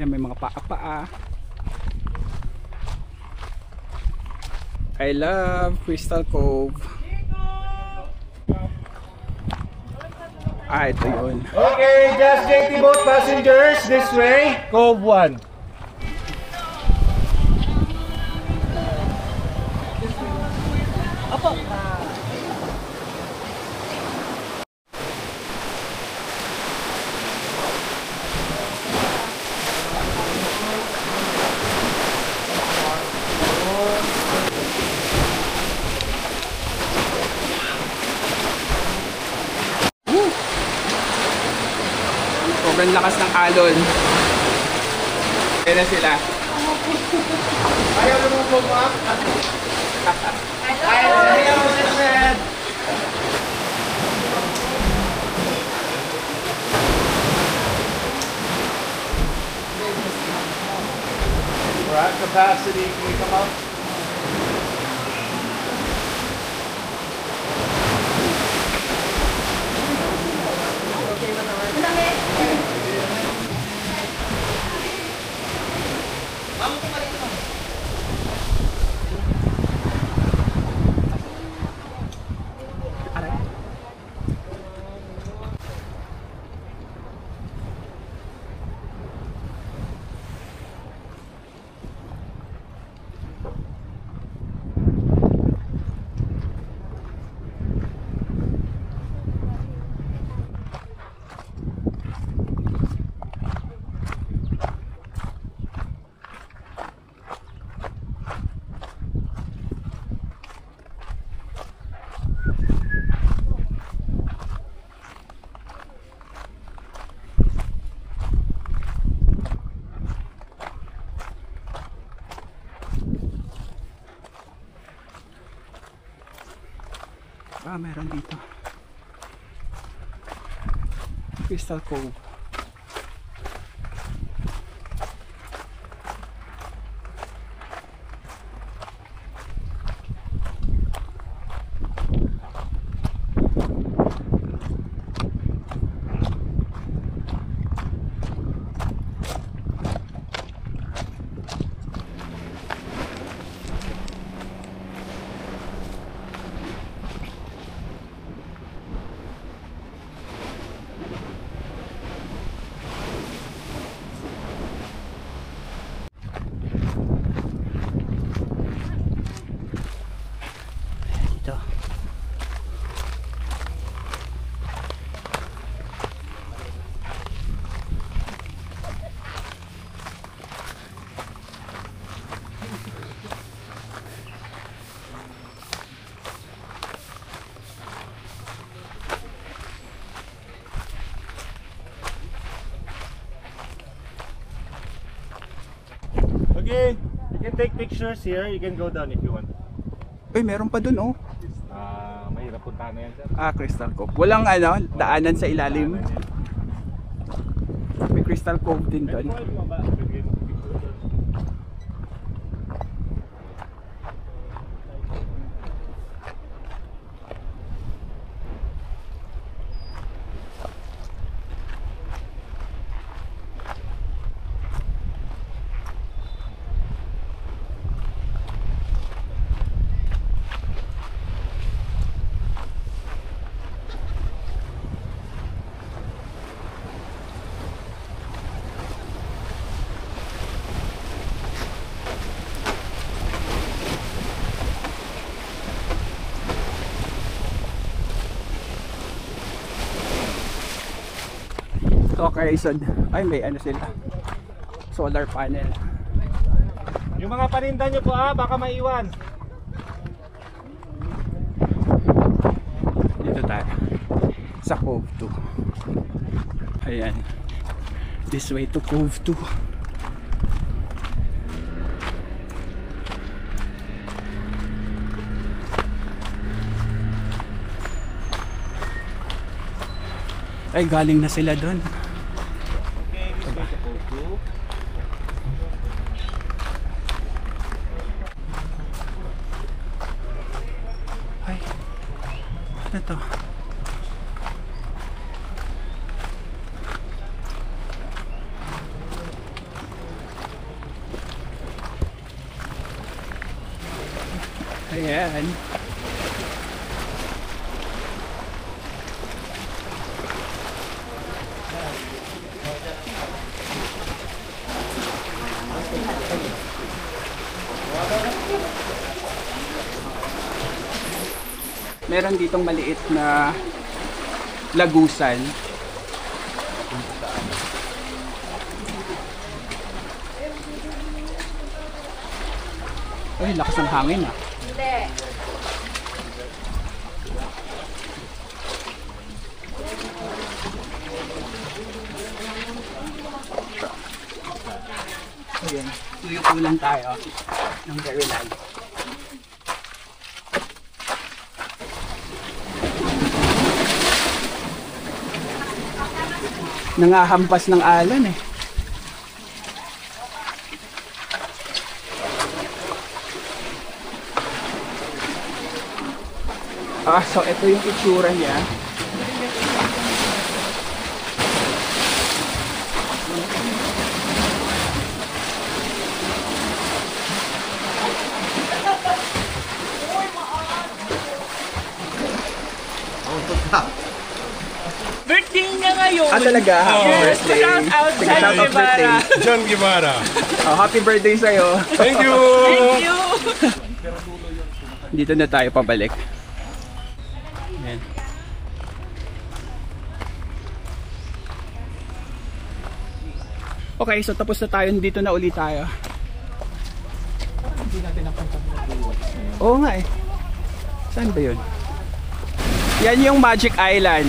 Ayan, may mga paa-paa. I love Crystal Cove. Ito yun. Okay, Just JT Boat passengers, this way, Cove 1. Sobrang lakas ng alon. Kaya na sila. Ayaw mo po ba? We're at capacity. Can you come up? Meron dito. Crystal Cove. Okay, you can take pictures here. You can go down if you want. Uy, meron pa dun oh. Mahirap puntahan na yan, sir. Crystal Cove. Walang daanan sa ilalim. May Crystal Cove din dun. Okay, so ay may ano sila. Solar panel. Yung mga paninda nyo po baka maiwan. Dito tayo sa Cove 2. Ayan. This way to Cove 2. Ay, galing na sila doon. Okay, we go to Cove 2. Ay, ano to? Ayan. Meron ditong maliit na lagusan. Ay, lakas ng hangin ah. Hindi. Ayan, tuyok lang tayo ng very light. Nangahampas ng alon eh. So ito yung itsura niya. Birthday niya ngayon. Talaga? Happy birthday. Shout out Sige, sa shout out birthday. John Guevara. Happy birthday sa'yo. Thank you! Thank you. Dito na tayo pabalik. Ayan. Okay, so tapos na tayo. Dito na ulit tayo. Hindi natin napunta. Oo nga eh. Saan ba yun? Yan yung Magic Island.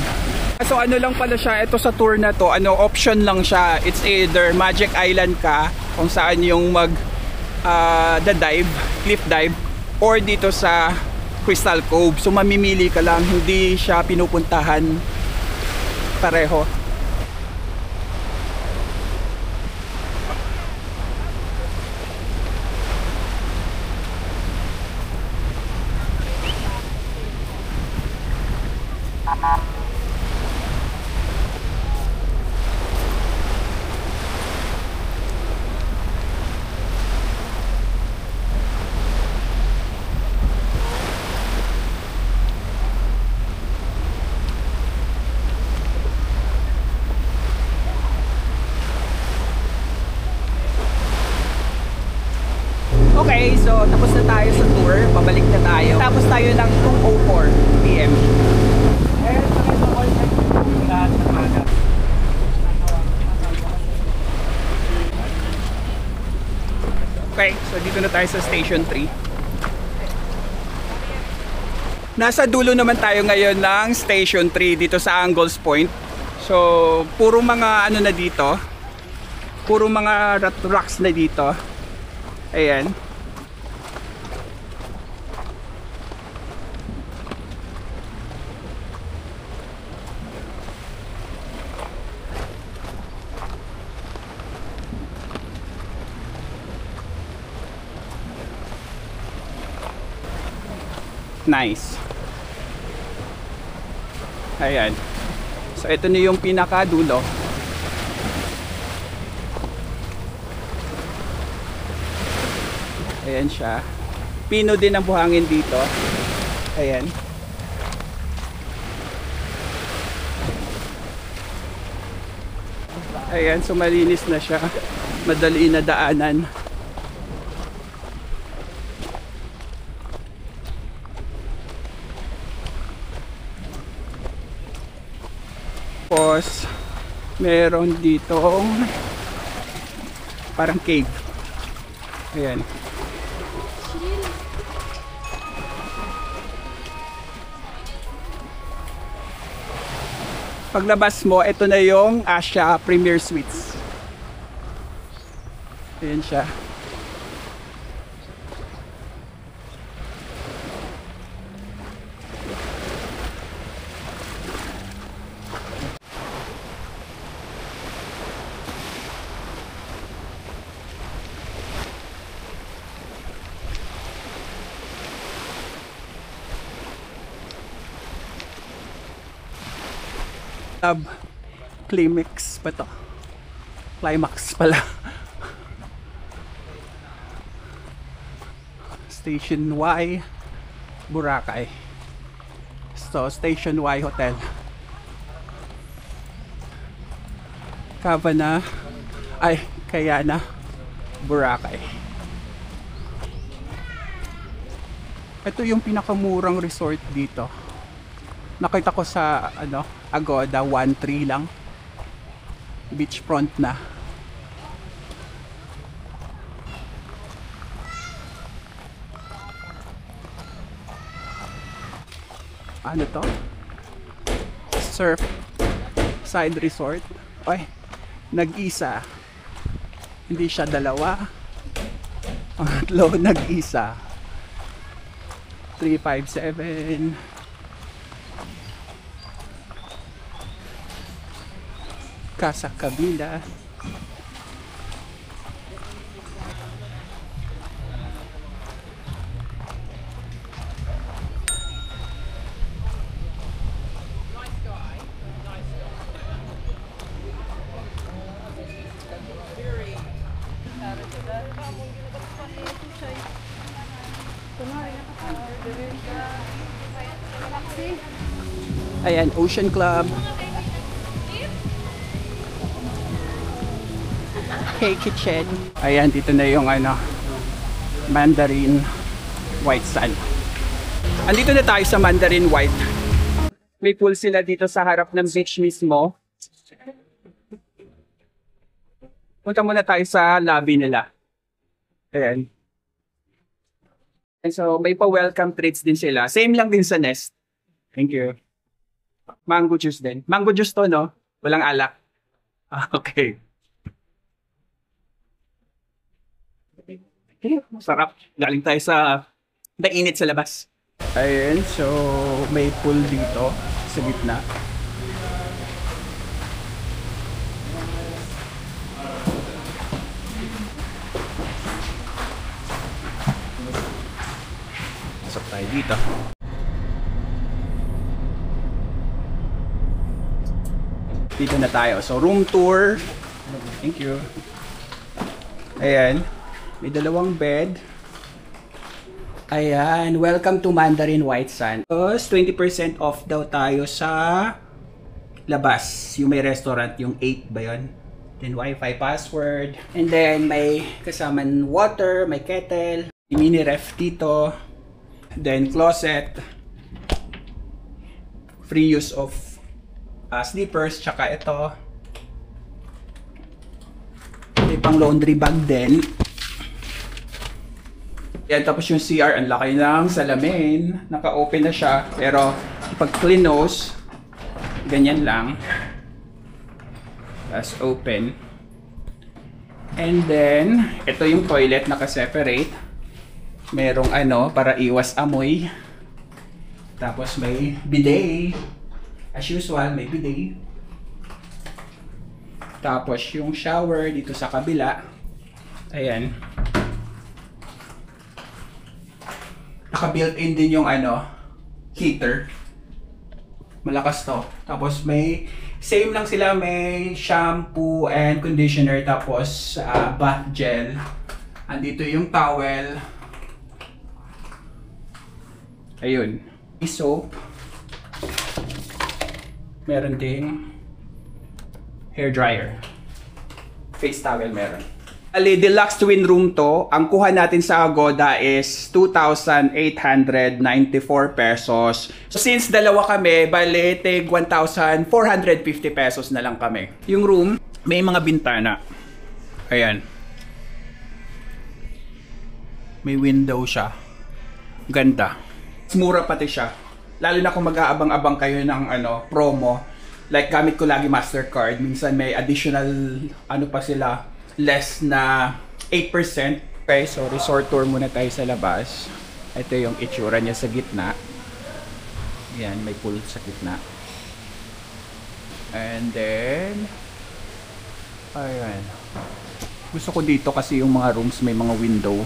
So ano lang pala siya, ito sa tour na to, option lang siya. It's either Magic Island ka, kung saan yung dive, cliff dive, or dito sa Crystal Cove. So mamimili ka lang, hindi siya pinupuntahan pareho. Okay, so tapos na tayo sa tour, pabalik na tayo. Tapos tayo ng 2:04 PM. Okay, so dito na tayo sa Station 3. Nasa dulo naman tayo ngayon ng Station 3 dito sa Angles Point. So, puro mga ano na dito. Puro mga rocks na dito. Ayan. Nice. Ayan. So ito na yung pinakadulo. Ayan siya. Pino din ang buhangin dito. Ayan. Ayan, so malinis na siya. Madali na daanan. Tapos meron ditong parang cave. Ayan. Paglabas mo, ito na yung Asia Premier Suites. Ayan siya. Climax pa to. Climax pala. Station Y Boracay. So Station Y Hotel. Kayana Boracay. Ito yung pinakamurang resort dito. Nakita ko sa Agoda, 1.3 lang. Beachfront na. Ano to? Surf Side Resort. Oy, nag-isa. Hindi siya dalawa. Pangatlo, nag-isa. 357. Casa Kabila. Ayan, Ocean Club. Hey Kitchen. Ayan, dito na yung ano, Mandarin White Sand. Andito na tayo sa Mandarin White. May pool sila dito sa harap ng beach mismo. Punta muna tayo sa lobby nila. Ayan. And so, may pa-welcome treats din sila. Same lang din sa Nest. Thank you. Mango juice din. Mango juice to, no? Walang alak. Okay. Sarap. Galing tayo sa mainit sa labas. Ayan, so may pool dito sa gitna. Pasok tayo dito. Dito na tayo. So room tour. Thank you. Ayan. May dalawang bed. Ayan. Welcome to Mandarin White Sand. 20% off daw tayo sa labas. Yung may restaurant, yung 8 ba yun? Then Wi-Fi password. And then may kasamang water, may kettle. Mini ref dito. Then closet. Free use of slippers, tsaka ito. May pang laundry bag din. Yan, tapos yung CR, ang laki ng salamin. Naka-open na siya, pero pag close, ganyan lang. Tapos open. And then, ito yung toilet, naka-separate. Merong ano, para iwas amoy. Tapos may bidet. As usual, may bidet. Tapos yung shower dito sa kabila. Ayan. Naka-built-in din yung ano, heater. Malakas to. Tapos may, same lang sila, may shampoo and conditioner. Tapos bath gel. Andito yung towel. Ayun. Soap. Meron ding hair dryer. Face towel meron. Ali, deluxe twin room to. Ang kuha natin sa Agoda is 2,894 pesos. So since dalawa kami, bale, tig 1,450 pesos na lang kami. Yung room, may mga bintana. Ayan. May window siya. Ganda. Mura pati siya. Lalo na kung mag-aabang-abang kayo ng ano, promo. Like gamit ko lagi Mastercard. Minsan may additional ano pa sila, less na 8%. Okay, so resort tour muna tayo sa labas. Ito yung itsura niya sa gitna. Yan, may pool sa gitna. And then ayan. Gusto ko dito kasi yung mga rooms may mga window.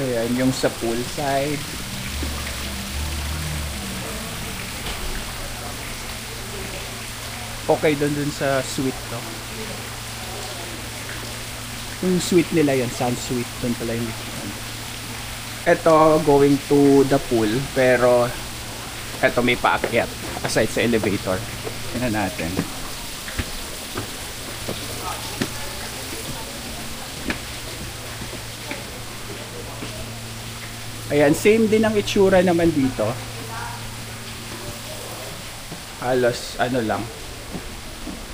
Ayan, yung sa poolside. Okay dun sa suite to. Yung suite nila yan, sun suite. Dun pala yung ito, going to the pool. Pero ito may paakyat aside sa elevator. Tingnan natin. Ayan, same din ang itsura naman dito. Halos ano lang.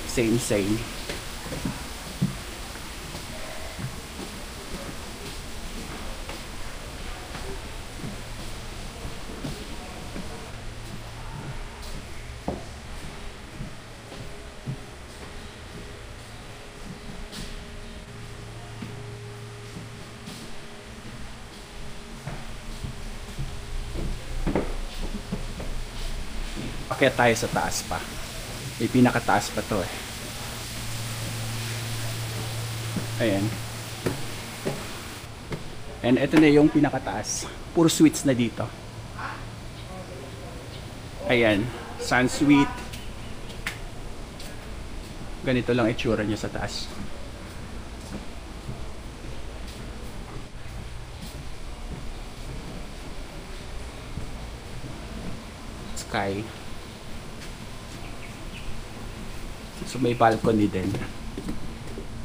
Same. Akyat tayo sa taas pa. May pinakataas pa to eh. Ayan. And ito na yung pinakataas. Puro suites na dito. Ayan. Sun suite. Ganito lang itsura niya sa taas. Sky. So may balcony din.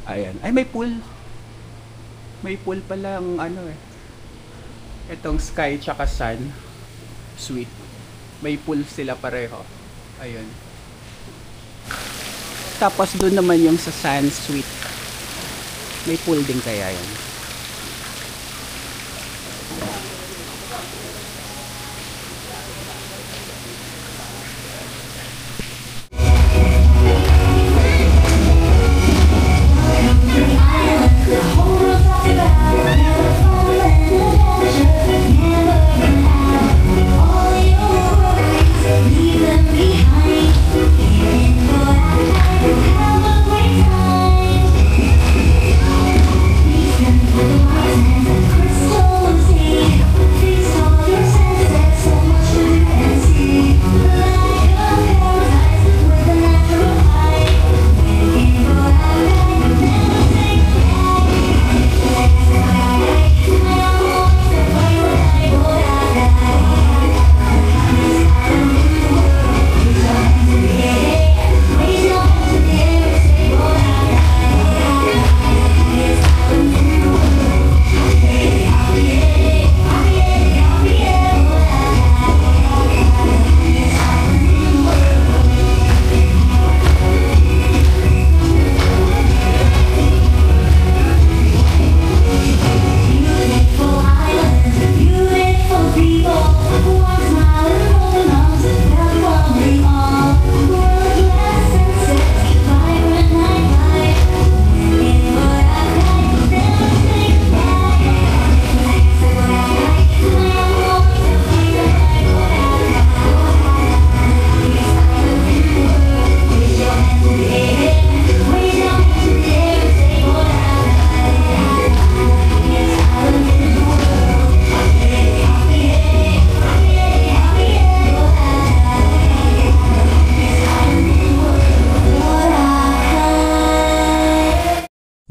Ayan. Ay, may pool. May pool palang ano eh. Itong Sky tsaka Sun suite. May pool sila pareho. Ayun. Tapos doon naman yung sa Sun suite. May pool din kaya yan.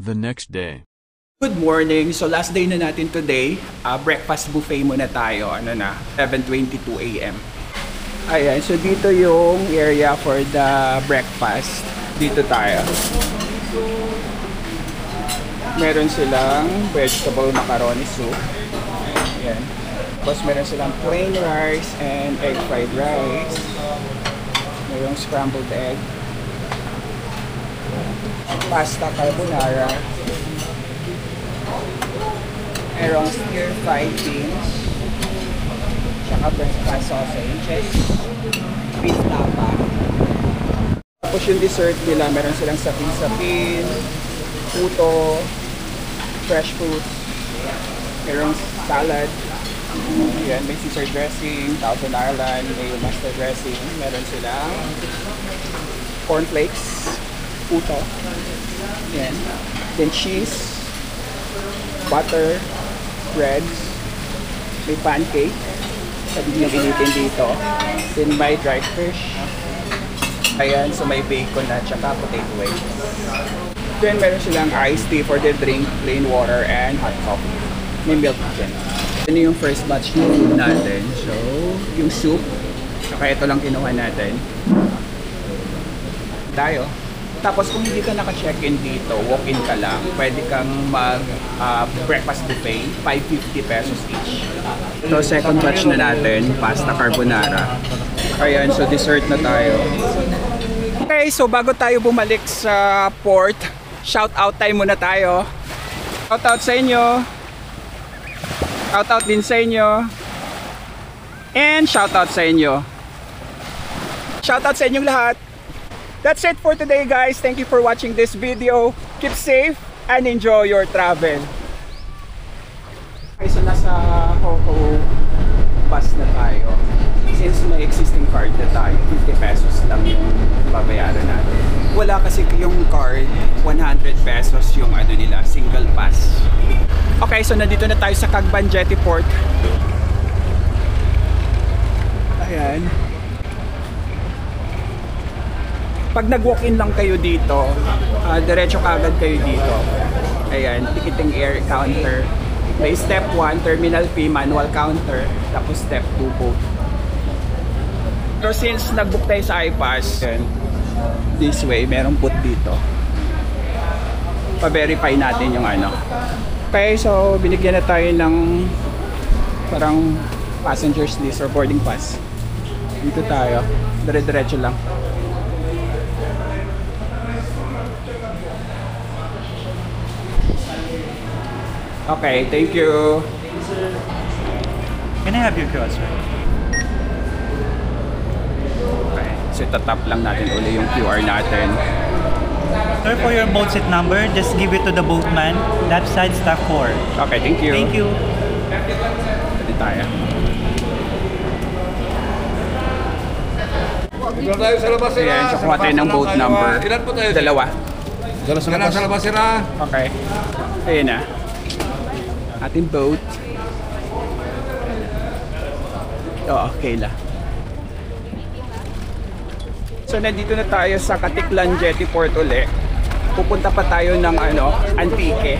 The next day. Good morning. So last day na natin today. Breakfast buffet muna tayo. Ano na? 7:22 AM. Ayan. So dito yung area for the breakfast. Dito tayo. Meron silang vegetable macaroni soup. Ayan. Tapos meron silang plain rice and egg fried rice. Merong scrambled egg. Pasta carbonara. Merong stir-fried beans. Tsaka breakfast sausages. Beef tapa. Tapos yung dessert nila, meron silang sapin-sapin, puto, fresh fruits. Merong salad. Yan, may Caesar dressing, Thousand Island, may mustard dressing. Meron silang cornflakes, puto. Yan. Then cheese, butter, breads, may pancake. Sabi niyo initin dito. Then may dried fish. Ayan, so may bacon at saka potato waste. Then meron silang iced tea for the drink, plain water, and hot coffee. May milk din. Ano yung first batch ng food natin? So, yung soup. Saka ito lang kinuha natin. Tayo. Tapos kung hindi ka naka-check-in dito, walk-in ka lang, pwede kang mag-breakfast buffet, 550 pesos each. So, second batch na natin, pasta carbonara. Ayan, so dessert na tayo. Okay, so bago tayo bumalik sa port, shout out time muna tayo. Shout out sa inyo. Shout out din sa inyo. And shout out sa inyo. Shout out sa inyong lahat. That's it for today, guys. Thank you for watching this video. Keep safe and enjoy your travel. Okay, so nasa Ho Ho bus na tayo. since may existing card na tayo, 50 pesos lang yung babayaran natin. Wala kasi yung card, 100 pesos yung ano nila, single pass. Okay, so nandito na tayo sa Cagban Jettyport. Ayan. Pag nag-walk-in lang kayo dito, diretso kagad kayo dito. Ayan, ticketing air counter. May step 1, terminal fee, manual counter. Tapos step 2 po. Pero since nag-book tayo sa iPass, this way, merong put dito. Pa-verify natin yung ano. Okay, so binigyan na tayo ng parang passenger's list or boarding pass. Dito tayo. Dire-diretso lang. Okay, thank you. Can I have your QR, sir? Okay, so tatap lang natin uli yung QR natin. Sir, for your boat seat number, just give it to the boatman. Left side, stack 4. Okay, thank you. Thank you. Dito tayo. Doon tayo sa labas sila. Ayan, so kuha tayo ng boat number. Ilan po tayo? Dalawa. Yan sa labas sila. Okay. Ayan na. Ating boat. Oo, Kayla. So nandito na tayo sa Katiklan Jettyport uli. Pupunta pa tayo ng Antique.